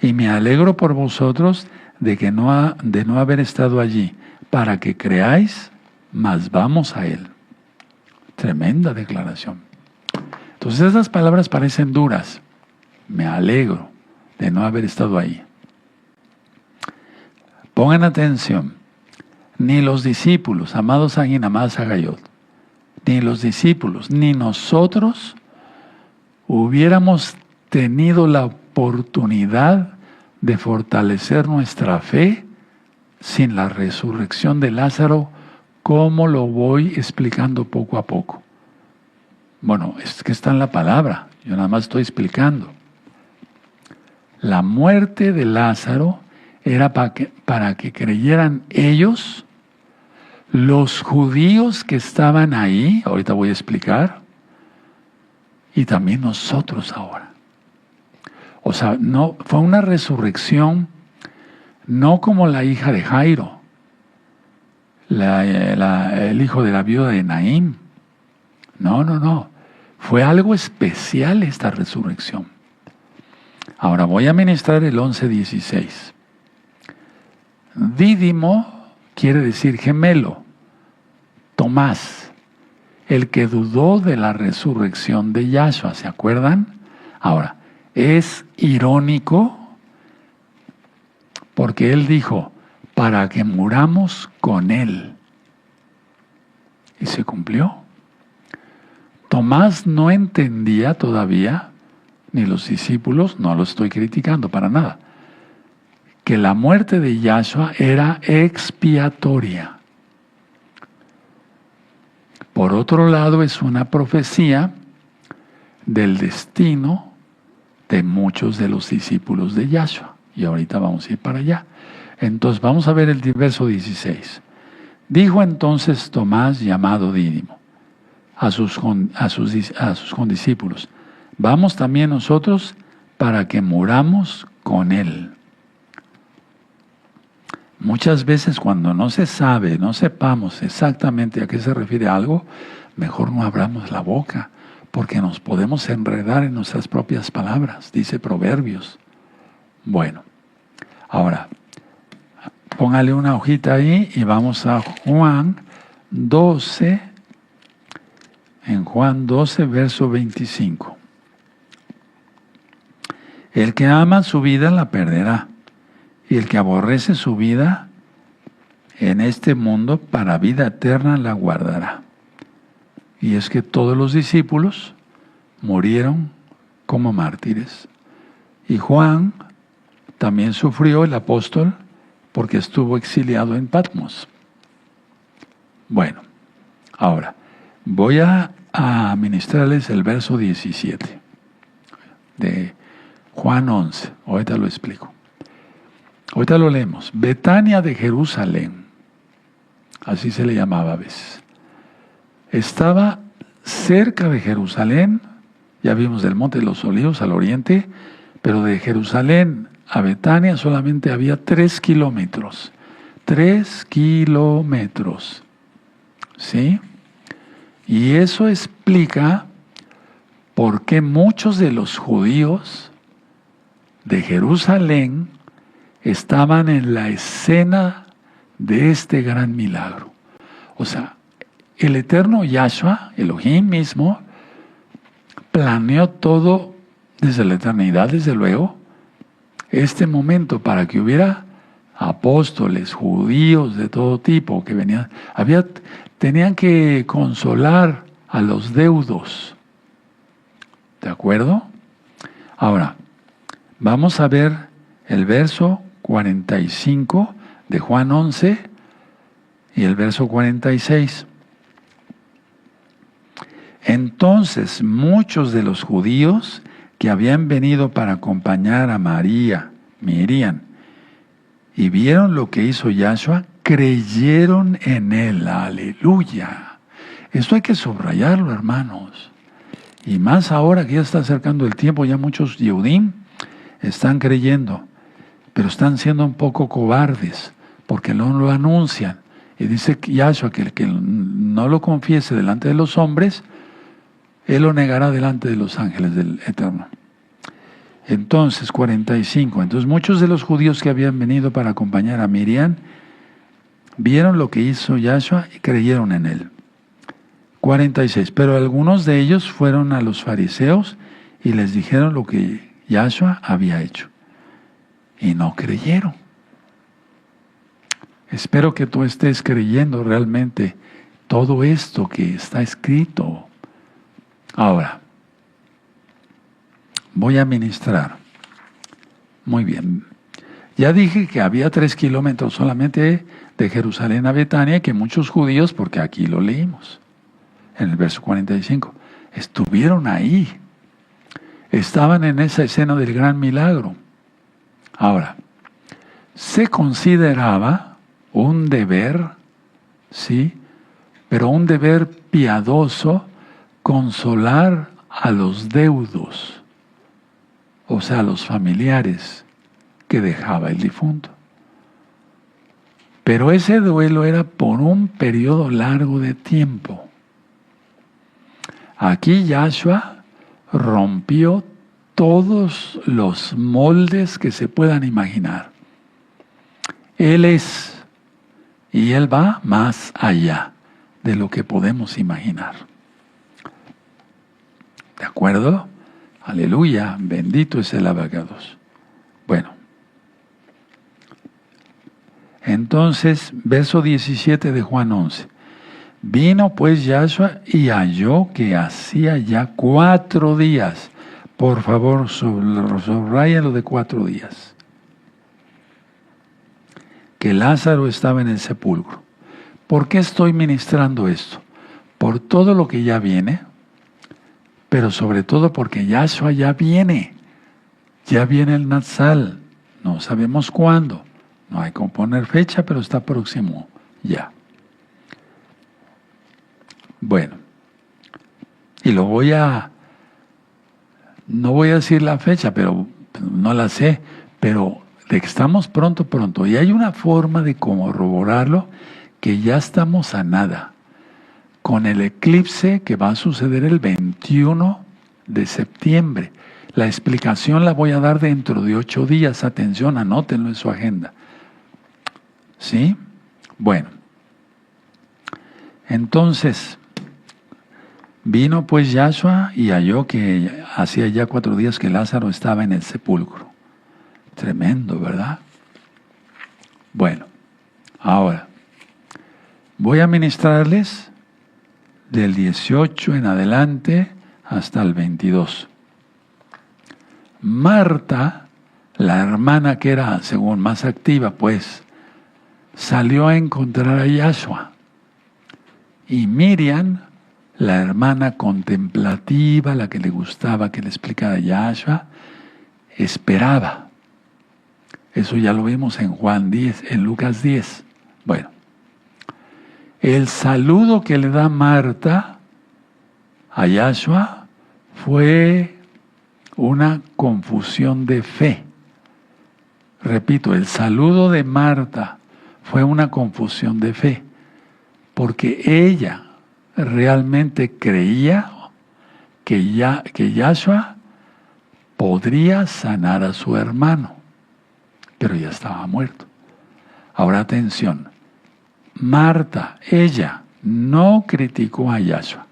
[SPEAKER 1] Y me alegro por vosotros de no haber estado allí, para que creáis, mas vamos a él. Tremenda declaración. Entonces estas palabras parecen duras. Me alegro de no haber estado ahí. Pongan atención. Ni los discípulos, amados Agin, amadas Agayot, ni los discípulos, ni nosotros hubiéramos tenido la oportunidad de fortalecer nuestra fe sin la resurrección de Lázaro, como lo voy explicando poco a poco. Bueno, es que está en la palabra, yo nada más estoy explicando. La muerte de Lázaro era para que creyeran ellos, los judíos que estaban ahí, ahorita voy a explicar, y también nosotros ahora. O sea, no, fue una resurrección no como la hija de Jairo, el hijo de la viuda de Naín. No. Fue algo especial esta resurrección. Ahora voy a ministrar el 11:16. Dídimo quiere decir gemelo. Tomás, el que dudó de la resurrección de Yahshua, ¿se acuerdan? Ahora, es irónico porque él dijo: para que muramos con él. Y se cumplió. Tomás no entendía todavía, ni los discípulos, no lo estoy criticando para nada, que la muerte de Yahshua era expiatoria. Por otro lado, es una profecía del destino de muchos de los discípulos de Yahshua. Y ahorita vamos a ir para allá. Entonces, vamos a ver el verso 16. Dijo entonces Tomás, llamado Dídimo, a sus condiscípulos: vamos también nosotros para que muramos con él. Muchas veces cuando no se sabe, no sepamos exactamente a qué se refiere algo, mejor no abramos la boca, porque nos podemos enredar en nuestras propias palabras, dice Proverbios. Bueno, ahora, póngale una hojita ahí y vamos a Juan 12, en Juan 12, verso 25. El que ama su vida la perderá, y el que aborrece su vida en este mundo para vida eterna la guardará. Y es que todos los discípulos murieron como mártires. Y Juan también sufrió, el apóstol, porque estuvo exiliado en Patmos. Bueno, ahora, Voy a ministrarles el verso 17 de Juan 11. Ahorita lo explico. Ahorita lo leemos. Betania de Jerusalén, así se le llamaba a veces. Estaba cerca de Jerusalén, ya vimos del Monte de los Olivos al oriente, pero de Jerusalén a Betania solamente había 3 kilómetros. 3 kilómetros. ¿Sí? Y eso explica por qué muchos de los judíos de Jerusalén estaban en la escena de este gran milagro. O sea, el eterno Yahshua, Elohim mismo, planeó todo desde la eternidad, desde luego, este momento para que hubiera apóstoles, judíos de todo tipo que venían. Tenían que consolar a los deudos. ¿De acuerdo? Ahora, vamos a ver el verso 45 de Juan 11 y el verso 46. Entonces muchos de los judíos que habían venido para acompañar a María, Miriam, y vieron lo que hizo Yahshua, creyeron en él. ¡Aleluya! Esto hay que subrayarlo, hermanos. Y más ahora que ya está acercando el tiempo, ya muchos Yehudim están creyendo, pero están siendo un poco cobardes, porque no lo anuncian. Y dice Yahshua que el que no lo confiese delante de los hombres, él lo negará delante de los ángeles del Eterno. Entonces, 45. Entonces muchos de los judíos que habían venido para acompañar a Miriam vieron lo que hizo Yahshua y creyeron en él. 46. Pero algunos de ellos fueron a los fariseos y les dijeron lo que Yahshua había hecho. Y no creyeron. Espero que tú estés creyendo realmente todo esto que está escrito. Ahora, voy a ministrar. Muy bien. Ya dije que había 3 kilómetros solamente de Jerusalén a Betania, que muchos judíos, porque aquí lo leímos, en el verso 45, estuvieron ahí. Estaban en esa escena del gran milagro. Ahora, se consideraba un deber, ¿sí? Pero un deber piadoso, consolar a los deudos, o sea, a los familiares que dejaba el difunto. Pero ese duelo era por un periodo largo de tiempo. Aquí Yahshua rompió todos los moldes que se puedan imaginar. Él es, y Él va más allá de lo que podemos imaginar. ¿De acuerdo? Aleluya, bendito es el abacados. Bueno, entonces, verso 17 de Juan 11. Vino pues Yahshua y halló que hacía ya 4 días. Por favor, subrayen lo de 4 días. Que Lázaro estaba en el sepulcro. ¿Por qué estoy ministrando esto? Por todo lo que ya viene, pero sobre todo porque Yahshua ya viene. Ya viene el Natsal. No sabemos cuándo. No hay que poner fecha, pero está próximo ya. Bueno, y no voy a decir la fecha, pero no la sé, pero de que estamos pronto. Y hay una forma de corroborarlo, que ya estamos a nada. Con el eclipse que va a suceder el 21 de septiembre. La explicación la voy a dar dentro de 8 días. Atención, anótenlo en su agenda. ¿Sí? Bueno. Entonces, vino pues Yahshua y halló que hacía ya 4 días que Lázaro estaba en el sepulcro. Tremendo, ¿verdad? Bueno, ahora, voy a ministrarles del 18 en adelante hasta el 22. Marta, la hermana que era, según más activa, pues, salió a encontrar a Yahshua. Y Miriam la hermana contemplativa, la que le gustaba que le explicara Yahshua, esperaba. Eso ya lo vimos en Juan 10, en Lucas 10. Bueno, el saludo que le da Marta a Yahshua fue una confusión de fe. Repito, el saludo de Marta fue una confusión de fe, porque ella realmente creía que Yahshua podría sanar a su hermano, pero ya estaba muerto. Ahora atención, Marta, ella no criticó a Yahshua,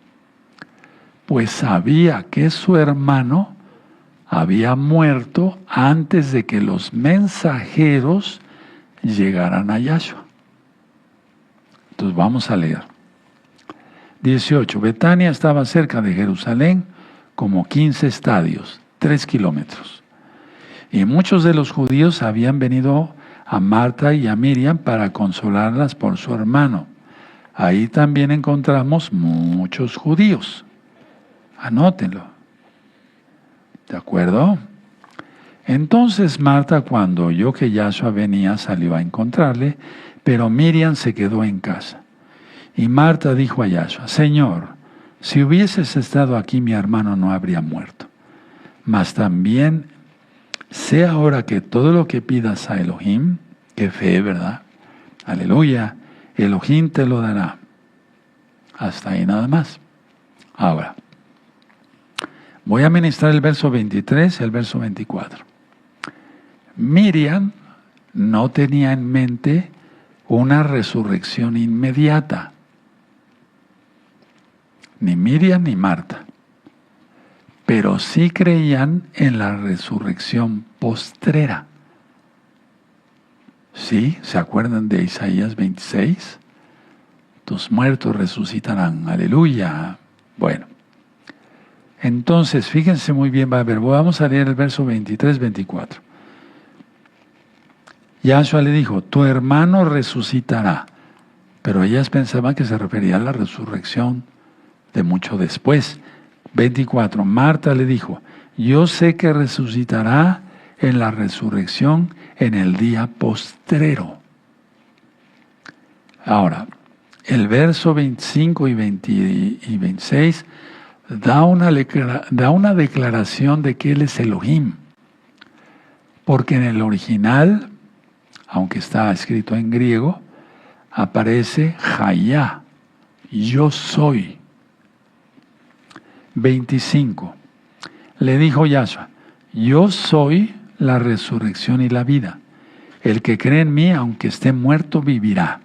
[SPEAKER 1] pues sabía que su hermano había muerto antes de que los mensajeros llegaran a Yahshua. Entonces vamos a leer. 18. Betania estaba cerca de Jerusalén, como 15 estadios, 3 kilómetros. Y muchos de los judíos habían venido a Marta y a Miriam para consolarlas por su hermano. Ahí también encontramos muchos judíos. Anótenlo. ¿De acuerdo? Entonces Marta, cuando oyó que Yahshua venía, salió a encontrarle, pero Miriam se quedó en casa. Y Marta dijo a Yahshua: Señor, si hubieses estado aquí, mi hermano no habría muerto. Mas también sé ahora que todo lo que pidas a Elohim, qué fe, ¿verdad? Aleluya, Elohim te lo dará. Hasta ahí nada más. Ahora, voy a ministrar el verso 23 y el verso 24. Miriam no tenía en mente una resurrección inmediata. Ni Miriam ni Marta. Pero sí creían en la resurrección postrera. ¿Sí? ¿Se acuerdan de Isaías 26? Tus muertos resucitarán. Aleluya. Bueno. Entonces, fíjense muy bien, vamos a leer el verso 23, 24. Yahshua le dijo: tu hermano resucitará. Pero ellas pensaban que se refería a la resurrección de mucho después. 24. Marta le dijo: yo sé que resucitará en la resurrección en el día postrero. Ahora, el verso 25 y 26 da una declaración de que Él es Elohim. Porque en el original, aunque está escrito en griego, aparece Hayá, yo soy. 25. Le dijo Yahshua: yo soy la resurrección y la vida. El que cree en mí, aunque esté muerto, vivirá.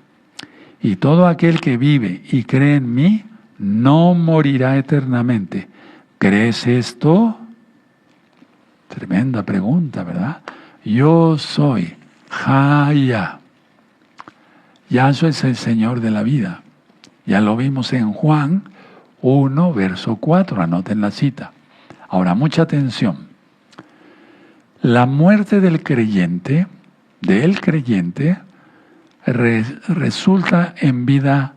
[SPEAKER 1] Y todo aquel que vive y cree en mí, no morirá eternamente. ¿Crees esto? Tremenda pregunta, ¿verdad? Yo soy Hayá. Yahshua es el Señor de la vida. Ya lo vimos en Juan 1, verso 4. Anoten la cita. Ahora, mucha atención. La muerte del creyente, resulta en vida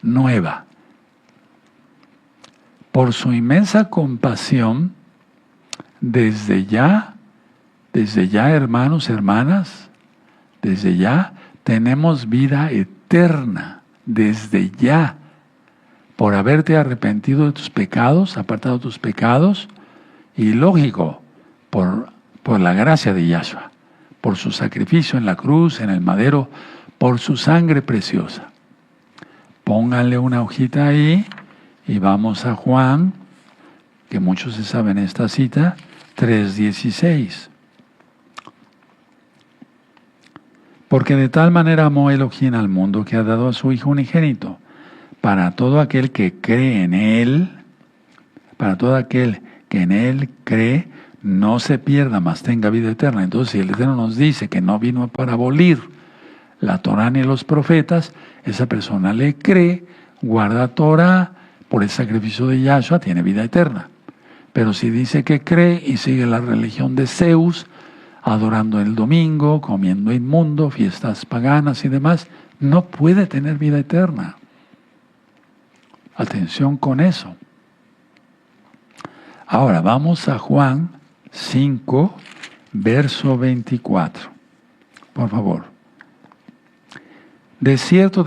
[SPEAKER 1] nueva. Por su inmensa compasión, desde ya, hermanos, hermanas, desde ya tenemos vida eterna, desde ya, por haberte arrepentido de tus pecados, apartado tus pecados, y lógico, por la gracia de Yahshua, por su sacrificio en la cruz, en el madero, por su sangre preciosa. Pónganle una hojita ahí y vamos a Juan, que muchos se saben esta cita, 3:16. Porque de tal manera amó Elohim al mundo que ha dado a su Hijo unigénito, para todo aquel que cree en Él, para todo aquel que en Él cree, no se pierda, mas tenga vida eterna. Entonces, si el Eterno nos dice que no vino para abolir la Torá ni los profetas, esa persona le cree, guarda Torá, por el sacrificio de Yahshua tiene vida eterna. Pero si dice que cree y sigue la religión de Zeus, adorando el domingo, comiendo inmundo, fiestas paganas y demás, no puede tener vida eterna. Atención con eso. Ahora vamos a Juan 5, verso 24. Por favor. De cierto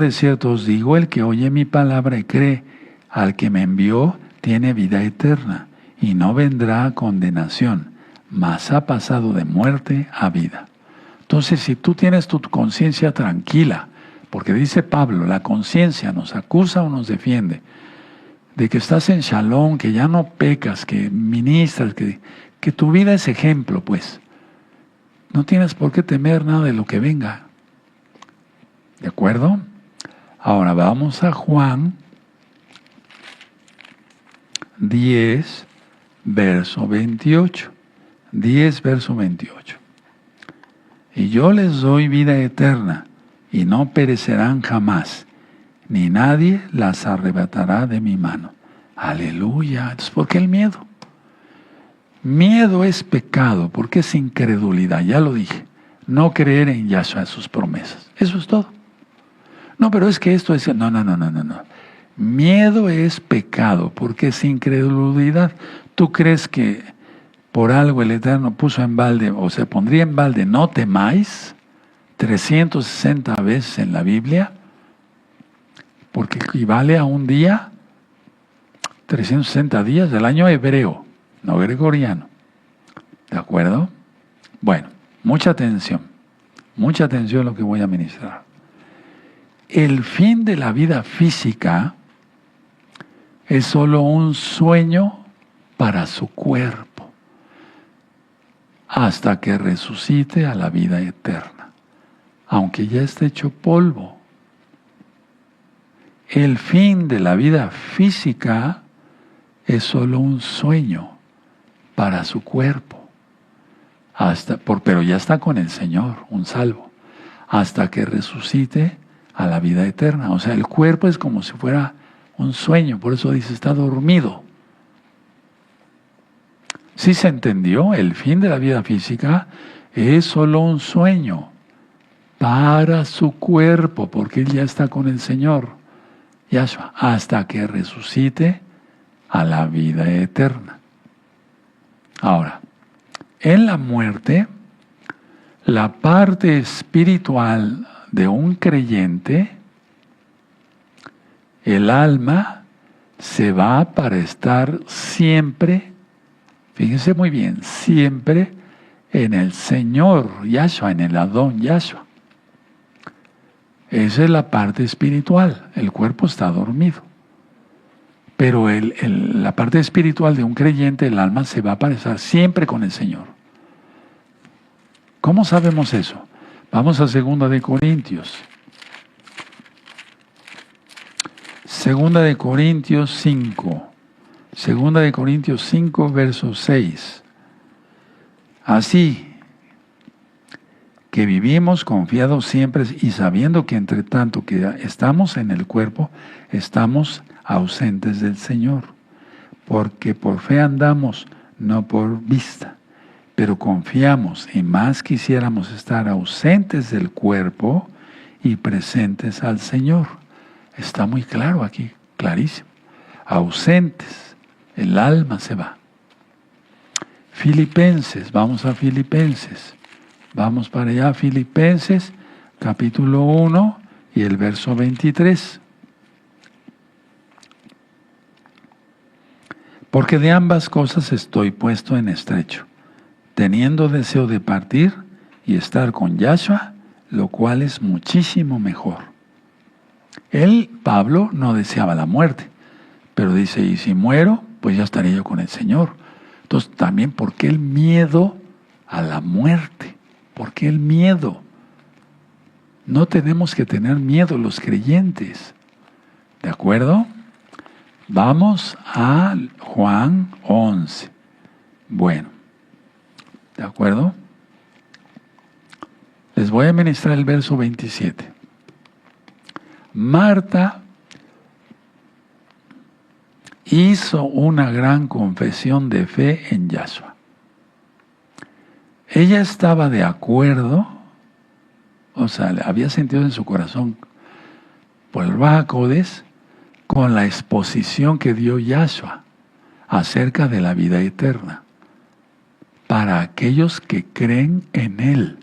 [SPEAKER 1] os digo, el que oye mi palabra y cree al que me envió, tiene vida eterna, y no vendrá a condenación, mas ha pasado de muerte a vida. Entonces, si tú tienes tu conciencia tranquila, porque dice Pablo, la conciencia nos acusa o nos defiende, de que estás en shalom, que ya no pecas, que ministras, que tu vida es ejemplo, pues. No tienes por qué temer nada de lo que venga. ¿De acuerdo? Ahora vamos a Juan 10, verso 28. 10, verso 28. Y yo les doy vida eterna, y no perecerán jamás, ni nadie las arrebatará de mi mano. Aleluya. Entonces, ¿por qué el miedo? Miedo es pecado, porque es incredulidad, ya lo dije. No creer en Yahshua, sus promesas. Eso es todo. No, pero es que esto es... No. Miedo es pecado, porque es incredulidad. ¿Tú crees que por algo el Eterno puso en balde, o se pondría en balde, no temáis, 360 veces en la Biblia? Porque equivale a un día, 360 días del año hebreo, no gregoriano. ¿De acuerdo? Bueno, mucha atención a lo que voy a ministrar. El fin de la vida física es solo un sueño para su cuerpo, hasta que resucite a la vida eterna, aunque ya esté hecho polvo. El fin de la vida física es solo un sueño para su cuerpo, pero ya está con el Señor, un salvo, hasta que resucite a la vida eterna. O sea, el cuerpo es como si fuera un sueño, por eso dice, está dormido. ¿Sí se entendió? El fin de la vida física es solo un sueño para su cuerpo, porque él ya está con el Señor, Yahshua, hasta que resucite a la vida eterna. Ahora, en la muerte, la parte espiritual de un creyente, el alma se va para estar siempre, fíjense muy bien, siempre en el Señor Yahshua, en el Adón Yahshua. Esa es la parte espiritual, el cuerpo está dormido. Pero la parte espiritual de un creyente, el alma se va para estar siempre con el Señor. ¿Cómo sabemos eso? Vamos a 2 de Corintios. 2 de Corintios 5. 2 de Corintios 5, verso 6. Así que vivimos confiados siempre y sabiendo que entre tanto que estamos en el cuerpo, estamos ausentes del Señor. Porque por fe andamos, no por vista. Pero confiamos y más quisiéramos estar ausentes del cuerpo y presentes al Señor. Está muy claro aquí, clarísimo. Ausentes, el alma se va. Filipenses, vamos a Filipenses. Vamos para allá, Filipenses, capítulo 1 y el verso 23. Porque de ambas cosas estoy puesto en estrecho, teniendo deseo de partir y estar con Yahshua, lo cual es muchísimo mejor. Él, Pablo, no deseaba la muerte, pero dice, y si muero, pues ya estaré yo con el Señor. Entonces, también, ¿por qué el miedo a la muerte? ¿Por qué el miedo? No tenemos que tener miedo los creyentes. ¿De acuerdo? Vamos a Juan 11. Bueno. ¿De acuerdo? Les voy a ministrar el verso 27. Marta hizo una gran confesión de fe en Yahshua. Ella estaba de acuerdo, o sea, había sentido en su corazón por el Ruach HaKodesh con la exposición que dio Yahshua acerca de la vida eterna para aquellos que creen en Él.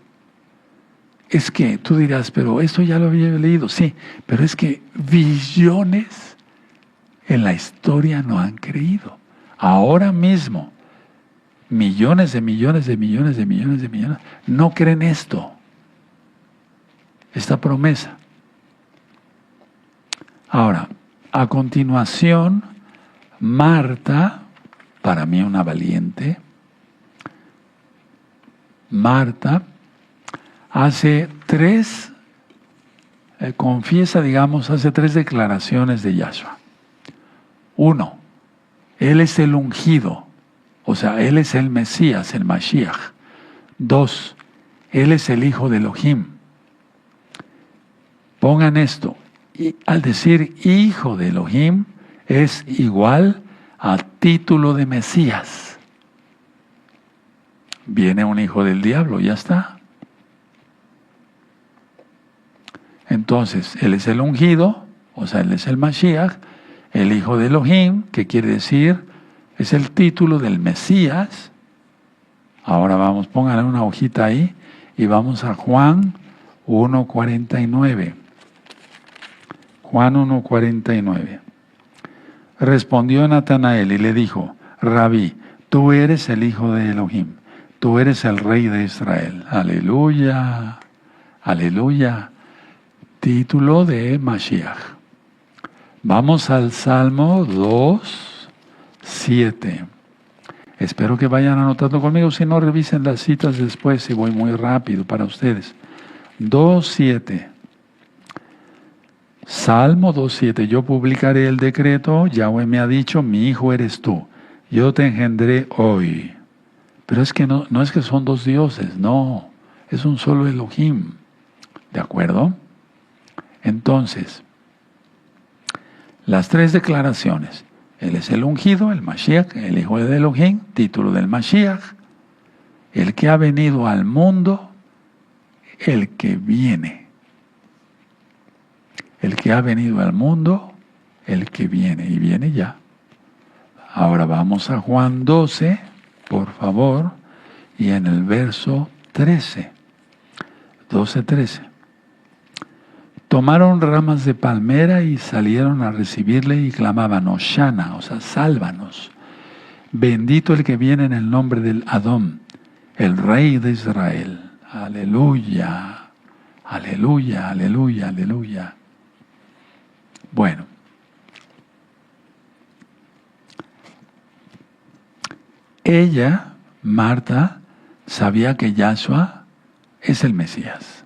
[SPEAKER 1] Es que tú dirás, pero esto ya lo había leído. Sí, pero es que billones en la historia no han creído. Ahora mismo, millones de millones de millones de millones de millones no creen esto, esta promesa. Ahora, a continuación, Marta, para mí una valiente, Marta hace confiesa, digamos, hace 3 declaraciones de Yahshua. 1, Él es el ungido, o sea, Él es el Mesías, el Mashiach. 2, Él es el Hijo de Elohim. Pongan esto, y al decir Hijo de Elohim es igual a título de Mesías. Viene un hijo del diablo, ya está. Entonces, Él es el ungido, o sea, Él es el Mashiach, el Hijo de Elohim, que quiere decir, es el título del Mesías. Ahora vamos, pónganle una hojita ahí, y vamos a Juan 1:49. Juan 1:49. Respondió Natanael y le dijo, Rabí, tú eres el Hijo de Elohim, tú eres el Rey de Israel. Aleluya, aleluya. Título de Mashiach. Vamos al Salmo 2:7. Espero que vayan anotando conmigo, si no revisen las citas después, si voy muy rápido para ustedes. 2:7. Salmo 2:7. Yo publicaré el decreto, Yahweh me ha dicho, mi hijo eres tú, yo te engendré hoy. Pero es que no es que son 2 dioses, no, es un solo Elohim. ¿De acuerdo? Entonces, las 3 declaraciones. Él es el ungido, el Mashiach, el Hijo de Elohim, título del Mashiach, el que ha venido al mundo, el que viene. El que ha venido al mundo, el que viene, y viene ya. Ahora vamos a Juan 12, por favor, y en el verso 13, 12:13. Tomaron ramas de palmera y salieron a recibirle y clamaban, Hoshana, o sea, sálvanos. Bendito el que viene en el nombre del Adón, el Rey de Israel. Aleluya, aleluya, aleluya, aleluya. Bueno. Ella, Marta, sabía que Yahshua es el Mesías,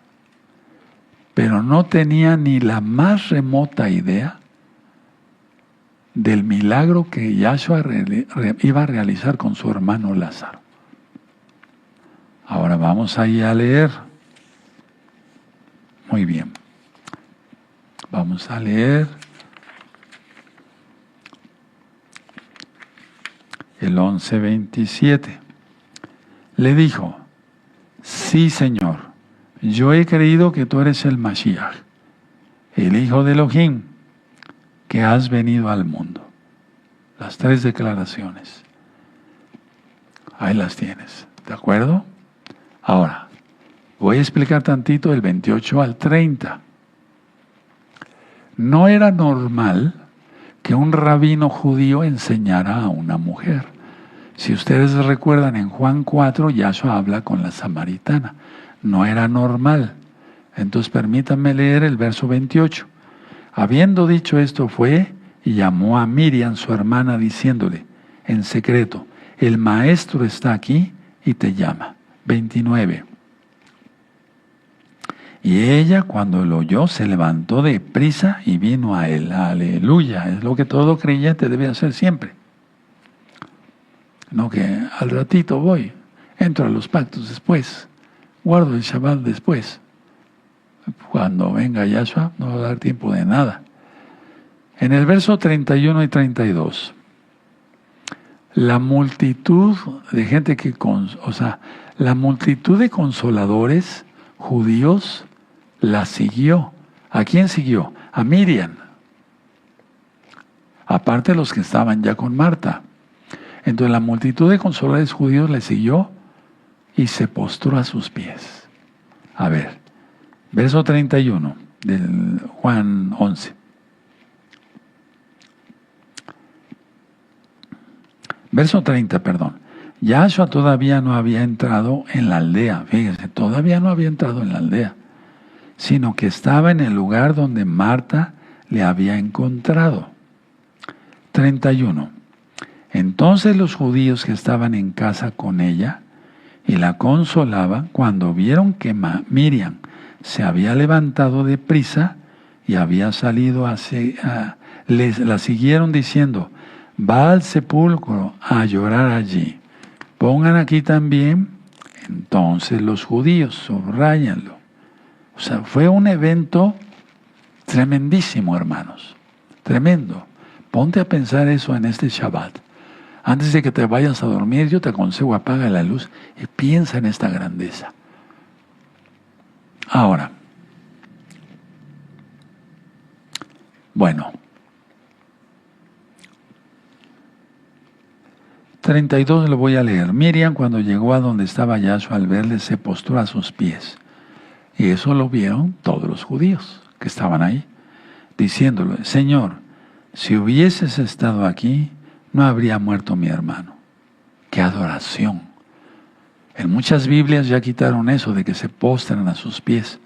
[SPEAKER 1] pero no tenía ni la más remota idea del milagro que Yahshua iba a realizar con su hermano Lázaro. Ahora vamos ahí a leer. Muy bien. Vamos a leer el 11:27. Le dijo, sí, Señor, yo he creído que tú eres el Mashiach, el Hijo de Elohim, que has venido al mundo. Las 3 declaraciones. Ahí las tienes, ¿de acuerdo? Ahora, voy a explicar tantito el 28 al 30. No era normal que un rabino judío enseñara a una mujer. Si ustedes recuerdan, en Juan 4, Yahshua habla con la samaritana. No era normal. Entonces permítanme leer el verso 28. Habiendo dicho esto, fue y llamó a Miriam, su hermana, diciéndole en secreto, el maestro está aquí y te llama. 29. Y ella, cuando lo oyó, se levantó de prisa y vino a él. Aleluya, es lo que todo creyente debe hacer siempre. No que al ratito voy, entro a los pactos después, guardo el Shabbat después. Cuando venga Yahshua no va a dar tiempo de nada. En el verso 31 y 32, la multitud de gente la multitud de consoladores judíos la siguió. ¿A quién siguió? A Miriam. aparte de los que estaban ya con Marta. Entonces la multitud de consoladores judíos le siguió y se postró a sus pies. A ver, verso 31 del Juan 11. Verso 30, perdón. Yahshua todavía no había entrado en la aldea, fíjense, todavía no había entrado en la aldea, sino que estaba en el lugar donde Marta le había encontrado. 31. Entonces los judíos que estaban en casa con ella y la consolaban, cuando vieron que Miriam se había levantado de prisa y había salido la siguieron diciendo: va al sepulcro a llorar allí. Pongan aquí también, entonces los judíos, subráyanlo. O sea, fue un evento tremendísimo, hermanos. Tremendo. Ponte a pensar eso en este Shabbat. Antes de que te vayas a dormir, yo te aconsejo, apaga la luz y piensa en esta grandeza. Ahora, bueno, 32 lo voy a leer. Miriam, cuando llegó a donde estaba Yahshua, al verle, se postró a sus pies. Y eso lo vieron todos los judíos que estaban ahí, diciéndole: Señor, si hubieses estado aquí, no habría muerto mi hermano. ¡Qué adoración! En muchas Biblias ya quitaron eso de que se postran a sus pies.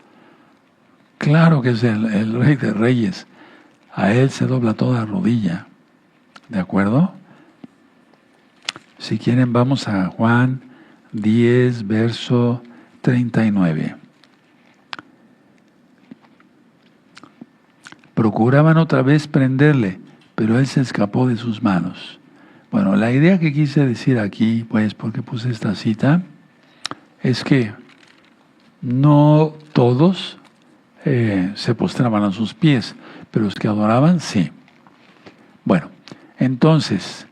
[SPEAKER 1] Claro que es el Rey de Reyes. A Él se dobla toda rodilla. ¿De acuerdo? Si quieren, vamos a Juan 10, verso 39. Procuraban otra vez prenderle, pero él se escapó de sus manos. Bueno, la idea que quise decir aquí, pues, porque puse esta cita, es que no todos se postraban a sus pies, pero los que adoraban, sí. Bueno, entonces,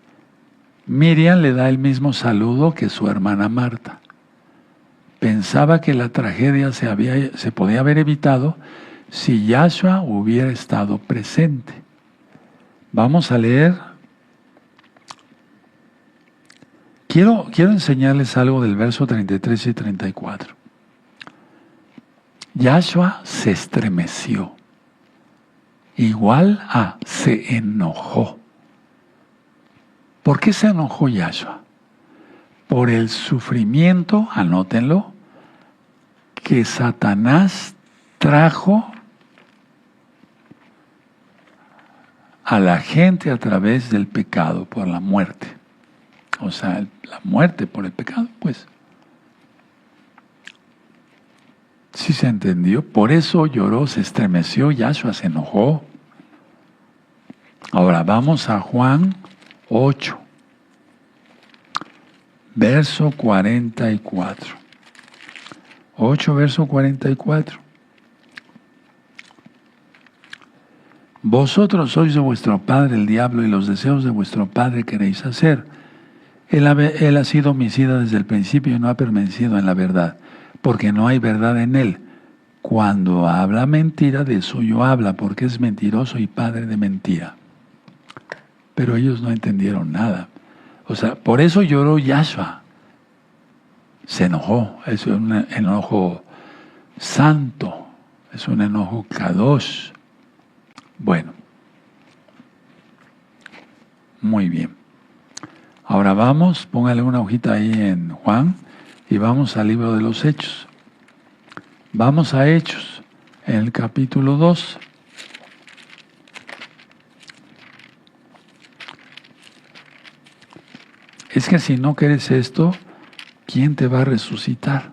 [SPEAKER 1] Miriam le da el mismo saludo que su hermana Marta. Pensaba que la tragedia se podía haber evitado si Yahshua hubiera estado presente. Vamos a leer. Quiero enseñarles algo del verso 33 y 34. Yahshua se estremeció. Igual a se enojó. ¿Por qué se enojó Yahshua? Por el sufrimiento, anótenlo, que Satanás trajo a la gente a través del pecado, por la muerte. O sea, la muerte por el pecado, pues. ¿Sí se entendió? Por eso lloró, se estremeció, Yahshua se enojó. Ahora vamos a Juan 8, verso 44. 8, verso 44. Vosotros sois de vuestro padre el diablo, y los deseos de vuestro padre queréis hacer. Él ha sido homicida desde el principio y no ha permanecido en la verdad, porque no hay verdad en él. Cuando habla mentira, de suyo habla, porque es mentiroso y padre de mentira. Pero ellos no entendieron nada. O sea, por eso lloró Yahshua. Se enojó. Es un enojo santo. Es un enojo kadosh. Bueno. Muy bien. Ahora vamos, póngale una hojita ahí en Juan y vamos al libro de los Hechos. Vamos a Hechos, en el capítulo 2. Es que si no crees esto, ¿quién te va a resucitar?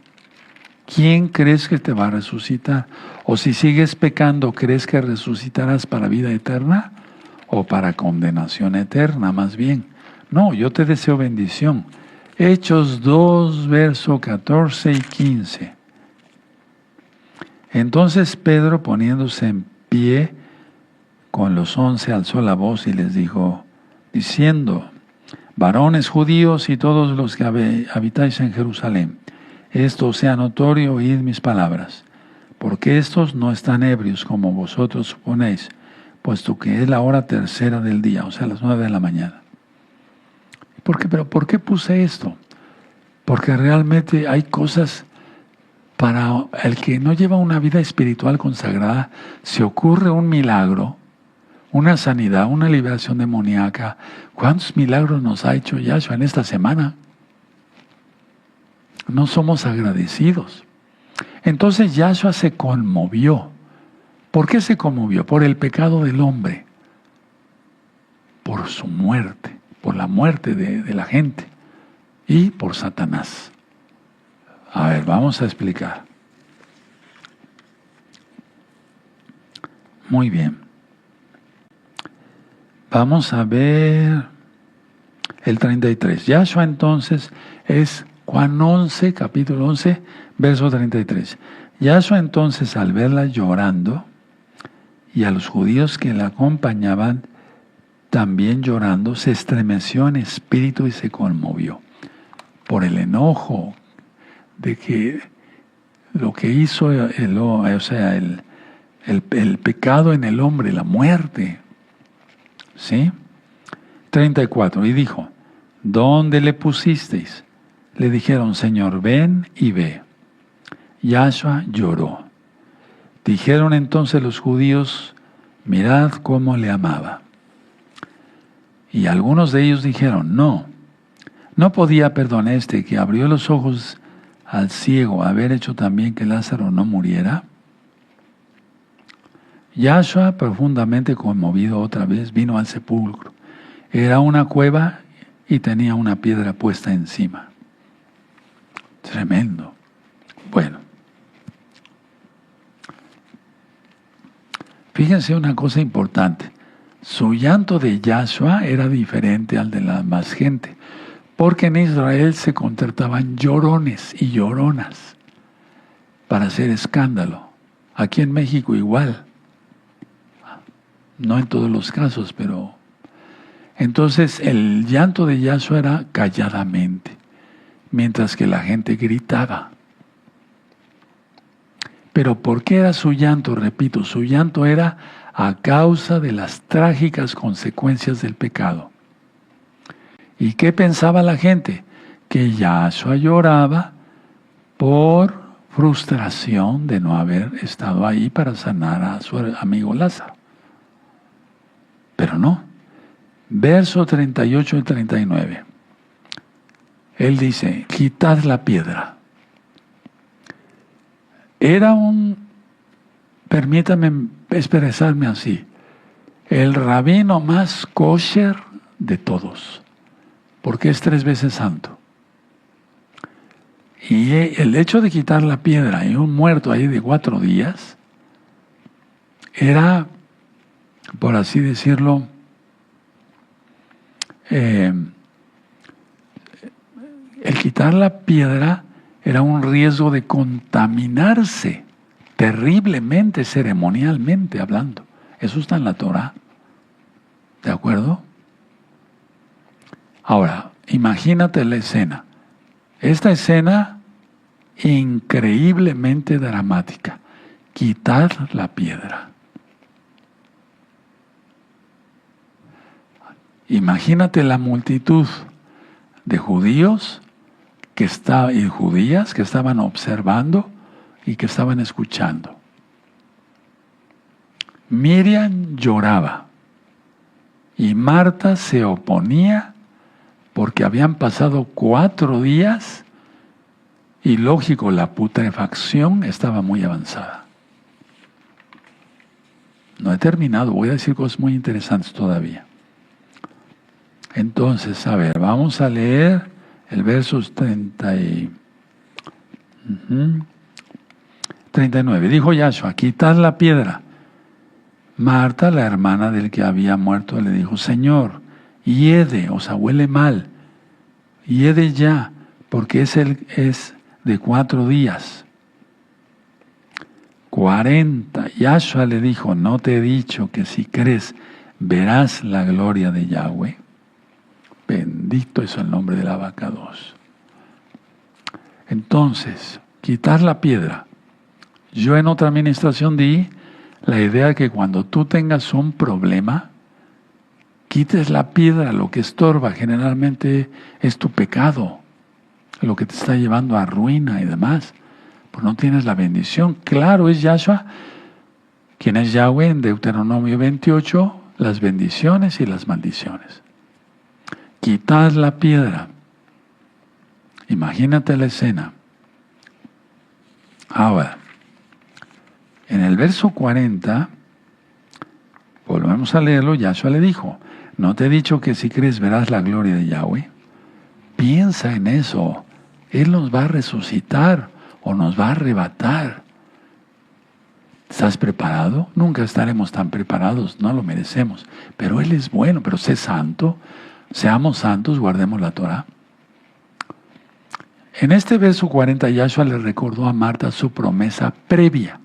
[SPEAKER 1] ¿Quién crees que te va a resucitar? O si sigues pecando, ¿crees que resucitarás para vida eterna o para condenación eterna más bien? No, yo te deseo bendición. Hechos 2, verso 14 y 15. Entonces Pedro, poniéndose en pie con los 11, alzó la voz y les dijo, diciendo: varones judíos y todos los que habitáis en Jerusalén, esto sea notorio, oíd mis palabras, porque estos no están ebrios como vosotros suponéis, puesto que es la hora tercera del día, o sea, las 9 de la mañana. ¿Pero por qué puse esto? Porque realmente hay cosas para el que no lleva una vida espiritual consagrada. Se ocurre un milagro, una sanidad, una liberación demoníaca. ¿Cuántos milagros nos ha hecho Yahshua en esta semana? No somos agradecidos. Entonces Yahshua se conmovió. ¿Por qué se conmovió? Por el pecado del hombre, por su muerte, por la muerte de la gente y por Satanás. A ver, vamos a explicar. Muy bien. Vamos a ver el 33. Yahshua entonces es Juan 11, capítulo 11, verso 33. Yahshua entonces, al verla llorando, y a los judíos que la acompañaban también llorando, se estremeció en espíritu y se conmovió por el enojo de que lo que hizo el pecado en el hombre, la muerte. ¿Sí? 34. Y dijo, ¿dónde le pusisteis? Le dijeron, Señor, ven y ve. Yahshua lloró. Dijeron entonces los judíos, mirad cómo le amaba. Y algunos de ellos dijeron, no podía perdonar este que abrió los ojos al ciego, haber hecho también que Lázaro no muriera. Yahshua, profundamente conmovido otra vez, vino al sepulcro. Era una cueva y tenía una piedra puesta encima. Tremendo. Bueno. Fíjense una cosa importante. Su llanto de Yahshua era diferente al de la más gente, porque en Israel se contrataban llorones y lloronas para hacer escándalo. Aquí en México igual. No en todos los casos, pero... Entonces el llanto de Yahshua era calladamente, mientras que la gente gritaba. Pero ¿por qué era su llanto? Repito, su llanto era a causa de las trágicas consecuencias del pecado. ¿Y qué pensaba la gente? Que Yahshua lloraba por frustración de no haber estado ahí para sanar a su amigo Lázaro. Pero no. Verso 38 y 39. Él dice, quitad la piedra. Era permítame expresarme así, el rabino más kosher de todos, porque es 3 veces santo. Y el hecho de quitar la piedra y un muerto ahí de 4 días, era, por así decirlo, el quitar la piedra era un riesgo de contaminarse terriblemente, ceremonialmente hablando. Eso está en la Torah. ¿De acuerdo? Ahora, imagínate la escena. Esta escena increíblemente dramática. Quitar la piedra. Imagínate la multitud de judíos y judías que estaban observando y que estaban escuchando. Miriam lloraba y Marta se oponía porque habían pasado 4 días y lógico, la putrefacción estaba muy avanzada. No he terminado, voy a decir cosas muy interesantes todavía. Entonces, a ver, vamos a leer el verso 39. Dijo Yahshua, quitad la piedra. Marta, la hermana del que había muerto, le dijo, Señor, hiede, o sea, huele mal. Hiede ya, porque es de 4 días. 40. Yahshua le dijo, ¿no te he dicho que si crees verás la gloria de Yahweh? Bendito es el nombre del abacados. Entonces, quitar la piedra. Yo en otra administración di La idea de que cuando tú tengas un problema, quites la piedra, lo que estorba generalmente es tu pecado, lo que te está llevando a ruina y demás. Pues no tienes la bendición. Claro, es Yahshua, quien es Yahweh en Deuteronomio 28, las bendiciones y las maldiciones. Quitad la piedra. Imagínate la escena. Ahora, en el verso 40, volvemos a leerlo, Yahshua le dijo, ¿no te he dicho que si crees verás la gloria de Yahweh? Piensa en eso. Él nos va a resucitar o nos va a arrebatar. ¿Estás preparado? Nunca estaremos tan preparados, no lo merecemos. Pero Él es bueno, pero sé santo. Seamos santos, guardemos la Torah. En este verso 40, Yahshua le recordó a Marta su promesa previa.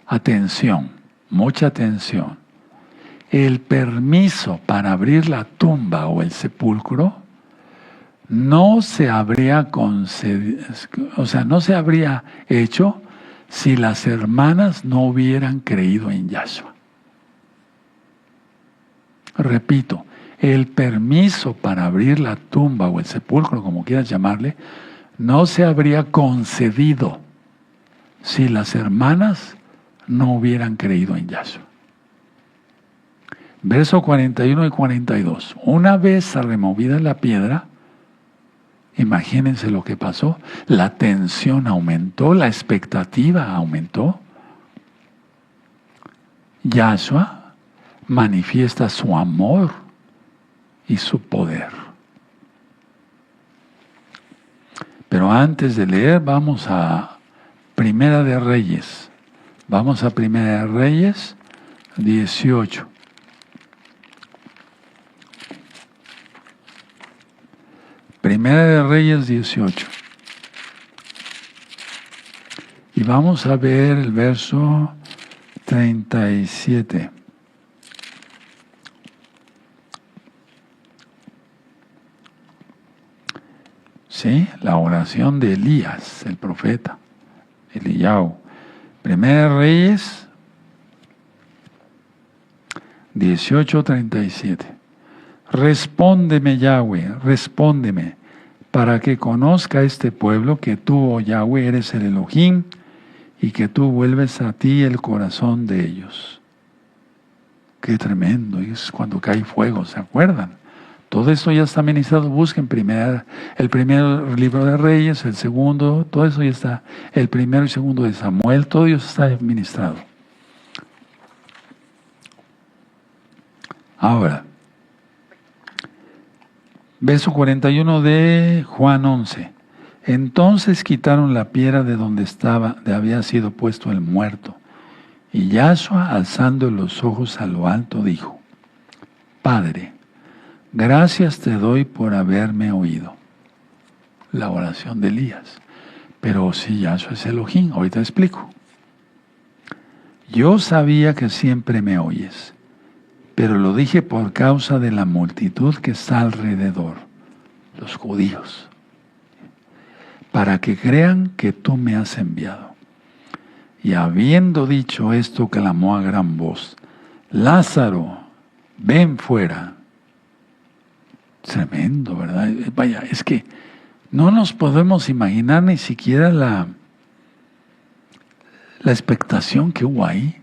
[SPEAKER 1] Atención, mucha atención. El permiso para abrir la tumba o el sepulcro no se habría concedido, no se habría hecho si las hermanas no hubieran creído en Yahshua. Repito, el permiso para abrir la tumba o el sepulcro, como quieras llamarle, no se habría concedido si las hermanas no hubieran creído en Yahshua. Verso 41 y 42. Una vez removida la piedra, imagínense lo que pasó. La tensión aumentó, la expectativa aumentó. Yahshua manifiesta su amor y su poder. Pero antes de leer, vamos a Primera de Reyes. Vamos a Primera de Reyes 18. Primera de Reyes 18. Y vamos a ver el verso 37. Sí, la oración de Elías, el profeta, Eliyahu. Primera de Reyes 18:37. Respóndeme, Yahweh, respóndeme, para que conozca este pueblo que tú, oh Yahweh, eres el Elohim y que tú vuelves a ti el corazón de ellos. Qué tremendo, y es cuando cae fuego, ¿se acuerdan? Todo esto ya está ministrado. Busquen el primer libro de Reyes, el segundo, todo eso ya está. El primero y segundo de Samuel, todo eso está ministrado. Ahora, verso 41 de Juan 11. Entonces quitaron la piedra de donde había sido puesto el muerto. Y Yahshua, alzando los ojos a lo alto, dijo, Padre, gracias te doy por haberme oído. La oración de Elías. Pero si Yahshua es Elohim, ahorita explico. Yo sabía que siempre me oyes, pero lo dije por causa de la multitud que está alrededor, los judíos, para que crean que tú me has enviado. Y habiendo dicho esto, clamó a gran voz, Lázaro, ven fuera. Tremendo, ¿verdad? Vaya, es que no nos podemos imaginar ni siquiera la expectación que hubo ahí.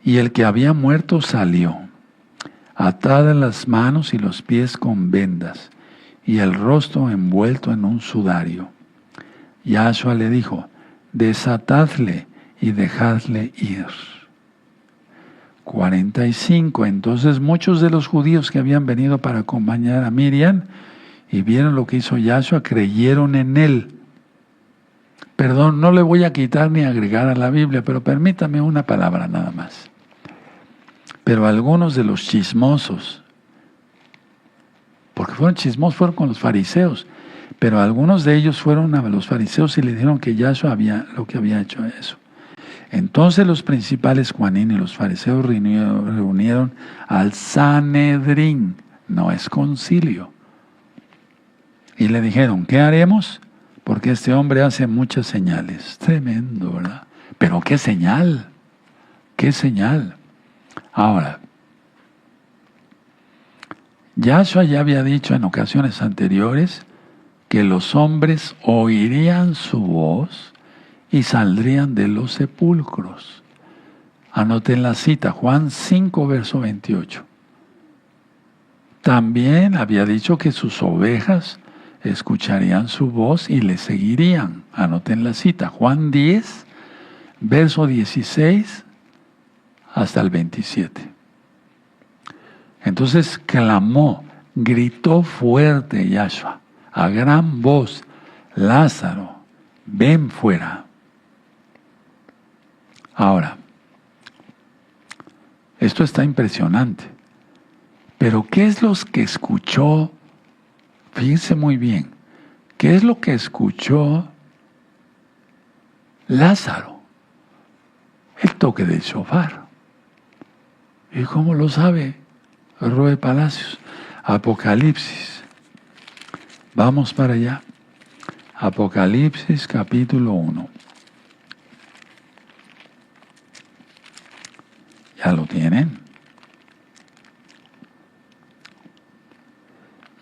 [SPEAKER 1] Y el que había muerto salió, atada las manos y los pies con vendas, y el rostro envuelto en un sudario. Yahshua le dijo, desatadle y dejadle ir. 45. Entonces muchos de los judíos que habían venido para acompañar a Miriam y vieron lo que hizo Yahshua, creyeron en él. Perdón, no le voy a quitar ni agregar a la Biblia, pero permítame una palabra nada más. Pero algunos de los chismosos, porque fueron chismosos, fueron con los fariseos, pero algunos de ellos fueron a los fariseos y le dijeron que Yahshua lo que había hecho eso. Entonces los principales Juanín y los fariseos reunieron al Sanedrín, no es concilio, y le dijeron, ¿qué haremos? Porque este hombre hace muchas señales. Tremendo, ¿verdad? Pero qué señal, qué señal. Ahora, Yahshua ya había dicho en ocasiones anteriores que los hombres oirían su voz y saldrían de los sepulcros. Anoten la cita, Juan 5, verso 28. También había dicho que sus ovejas escucharían su voz y le seguirían. Anoten la cita, Juan 10, verso 16 hasta el 27. Entonces clamó, gritó fuerte Yahshua, a gran voz, Lázaro, ven fuera. Ahora, esto está impresionante. Pero ¿qué es lo que escuchó? Fíjense muy bien. ¿Qué es lo que escuchó Lázaro? El toque del shofar. ¿Y cómo lo sabe Roe Palacios? Apocalipsis. Vamos para allá. Apocalipsis capítulo 1. ¿Ya lo tienen?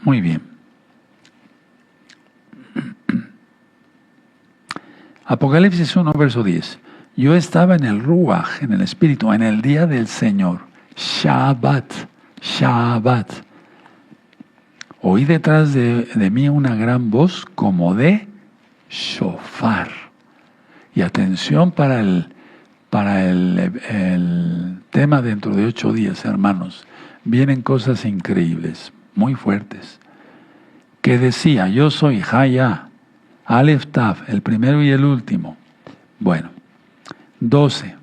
[SPEAKER 1] Muy bien. Apocalipsis 1, verso 10. Yo estaba en el Ruach, en el Espíritu, en el día del Señor. Shabbat. Shabbat. Oí detrás de mí una gran voz como de shofar. Y atención para el tema dentro de 8 días, hermanos. Vienen cosas increíbles, muy fuertes. Que decía, yo soy Haya, Aleph Tav, el primero y el último. Bueno, 12.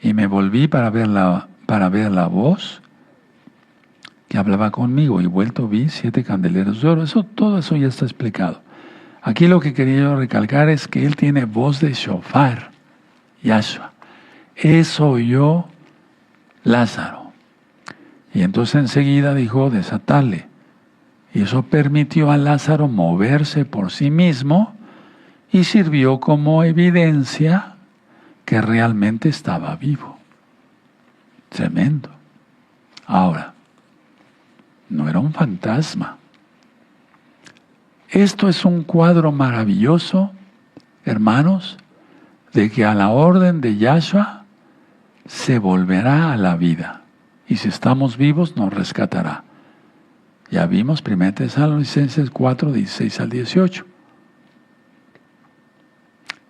[SPEAKER 1] Y me volví para ver la voz que hablaba conmigo, y vuelto vi 7 candeleros de oro. Todo eso ya está explicado. Aquí lo que quería yo recalcar es que él tiene voz de shofar, Yahshua. Eso oyó Lázaro. Y entonces enseguida dijo, desatale. Y eso permitió a Lázaro moverse por sí mismo y sirvió como evidencia que realmente estaba vivo. Tremendo. Ahora, no era un fantasma. Esto es un cuadro maravilloso, hermanos, de que a la orden de Yahshua se volverá a la vida. Y si estamos vivos, nos rescatará. Ya vimos 1 Tesalonicenses 4, 16 al 18.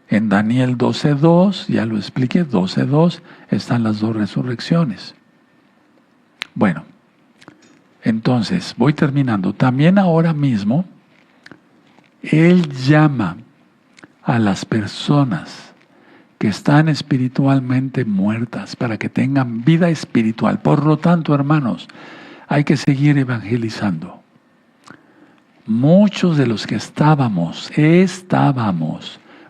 [SPEAKER 1] En Daniel 12:2, ya lo expliqué, 12:2, están las 2 resurrecciones. Bueno, entonces, voy terminando. También ahora mismo, Él llama a las personas que están espiritualmente muertas para que tengan vida espiritual. Por lo tanto, hermanos, hay que seguir evangelizando. Muchos de los que estábamos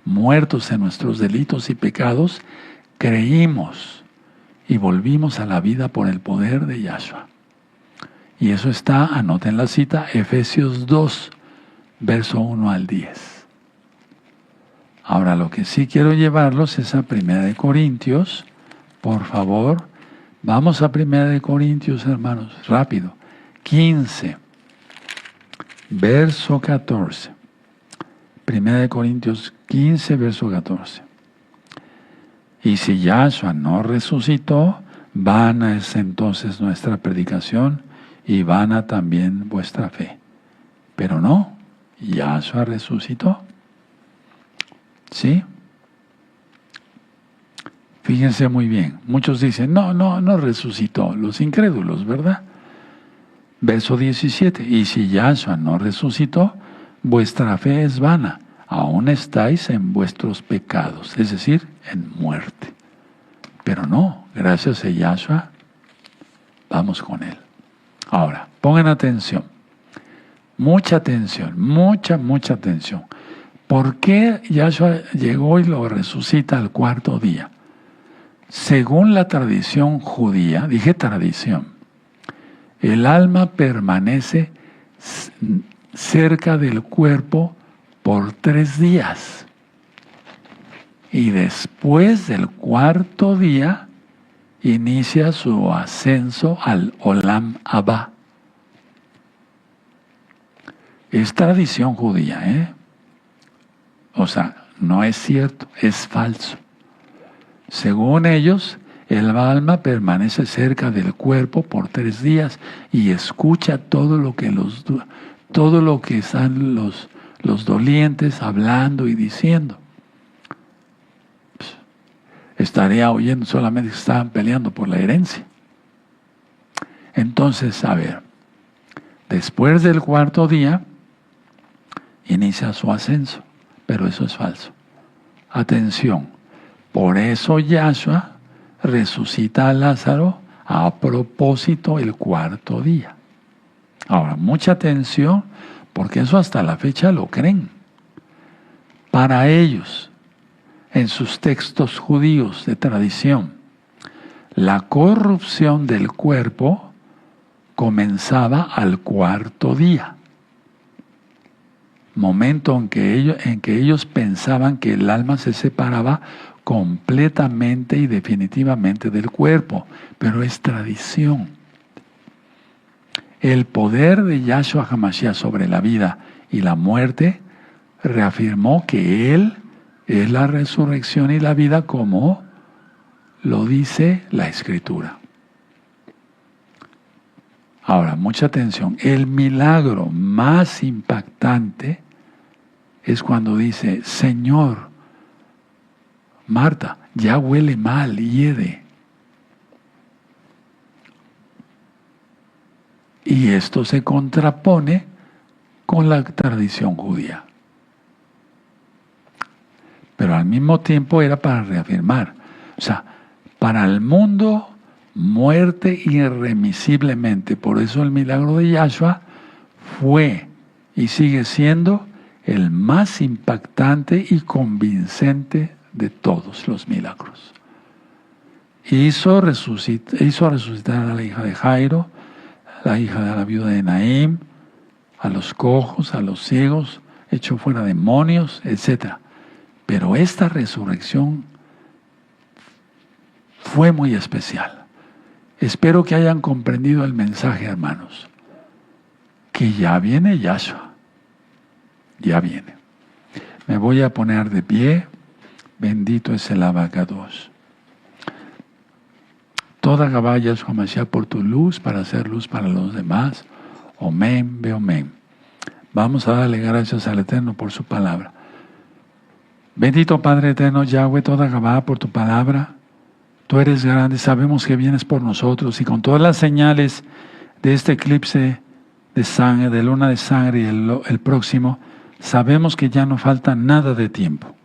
[SPEAKER 1] muertos en nuestros delitos y pecados, creímos y volvimos a la vida por el poder de Yahshua. Y eso está, anoten la cita, Efesios 2, verso 1 al 10. Ahora, lo que sí quiero llevarlos es a 1 Corintios, por favor. Vamos a 1 Corintios, hermanos, rápido. 15, verso 14. 1 Corintios 15, verso 14. Y si Yahshua no resucitó, vana es entonces nuestra predicación y vana también vuestra fe. Pero no, Yahshua resucitó. ¿Sí? Fíjense muy bien. Muchos dicen, no resucitó. Los incrédulos, ¿verdad? Verso 17. Y si Yahshua no resucitó, vuestra fe es vana. Aún estáis en vuestros pecados, es decir, en muerte. Pero no, gracias a Yahshua, vamos con Él. Ahora, pongan atención. Mucha atención, mucha atención. ¿Por qué Yahshua llegó y lo resucita al 4º día? Según la tradición judía, dije tradición, el alma permanece cerca del cuerpo por 3 días. y después del cuarto día inicia su ascenso al Olam Abba. Es tradición judía, ¿eh? O sea, no es cierto, es falso. Según ellos, el alma permanece cerca del cuerpo por 3 días y escucha todo lo que están los dolientes hablando y diciendo. Estaría oyendo solamente que estaban peleando por la herencia. Entonces, a ver, después del cuarto día, inicia su ascenso, pero eso es falso. Atención, por eso Yahshua resucita a Lázaro a propósito el cuarto día. Ahora, mucha atención, porque eso hasta la fecha lo creen. Para ellos, en sus textos judíos de tradición, la corrupción del cuerpo comenzaba al cuarto día, momento en que ellos pensaban que el alma se separaba completamente y definitivamente del cuerpo, pero es tradición. El poder de Yahshua HaMashiach sobre la vida y la muerte reafirmó que Él es la resurrección y la vida, como lo dice la Escritura. Ahora, mucha atención. El milagro más impactante es cuando dice: Señor, Marta, ya huele mal, hiede. Y esto se contrapone con la tradición judía. Pero al mismo tiempo era para reafirmar. O sea, para el mundo, muerte irremisiblemente. Por eso el milagro de Yahshua fue y sigue siendo el más impactante y convincente de todos los milagros. Hizo resucitar a la hija de Jairo, a la hija de la viuda de Naim, a los cojos, a los ciegos, echó fuera demonios, etc. Pero esta resurrección fue muy especial. Espero que hayan comprendido el mensaje, hermanos, que ya viene Yahshua, ya viene. Me voy a poner de pie. Bendito es el Abacados. Toda Gabá Yahshua Mashiach por tu luz, para hacer luz para los demás. Omen, ve omen. Vamos a darle gracias al Eterno por su palabra. Bendito Padre Eterno, Yahweh, toda Gabá por tu palabra. Tú eres grande, sabemos que vienes por nosotros, y con todas las señales de este eclipse de sangre, de luna de sangre y el próximo, sabemos que ya no falta nada de tiempo.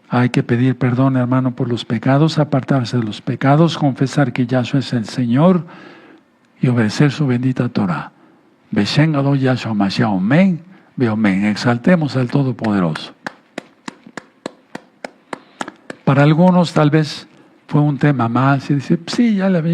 [SPEAKER 1] Hay que pedir perdón, hermano, por los pecados, apartarse de los pecados, confesar que Yahshua es el Señor y obedecer su bendita Torah. Beshen Gadol Yahshua Mashiach, Omen, ve Omen. Exaltemos al Todopoderoso. Para algunos tal vez fue un tema más y dice, sí, ya le había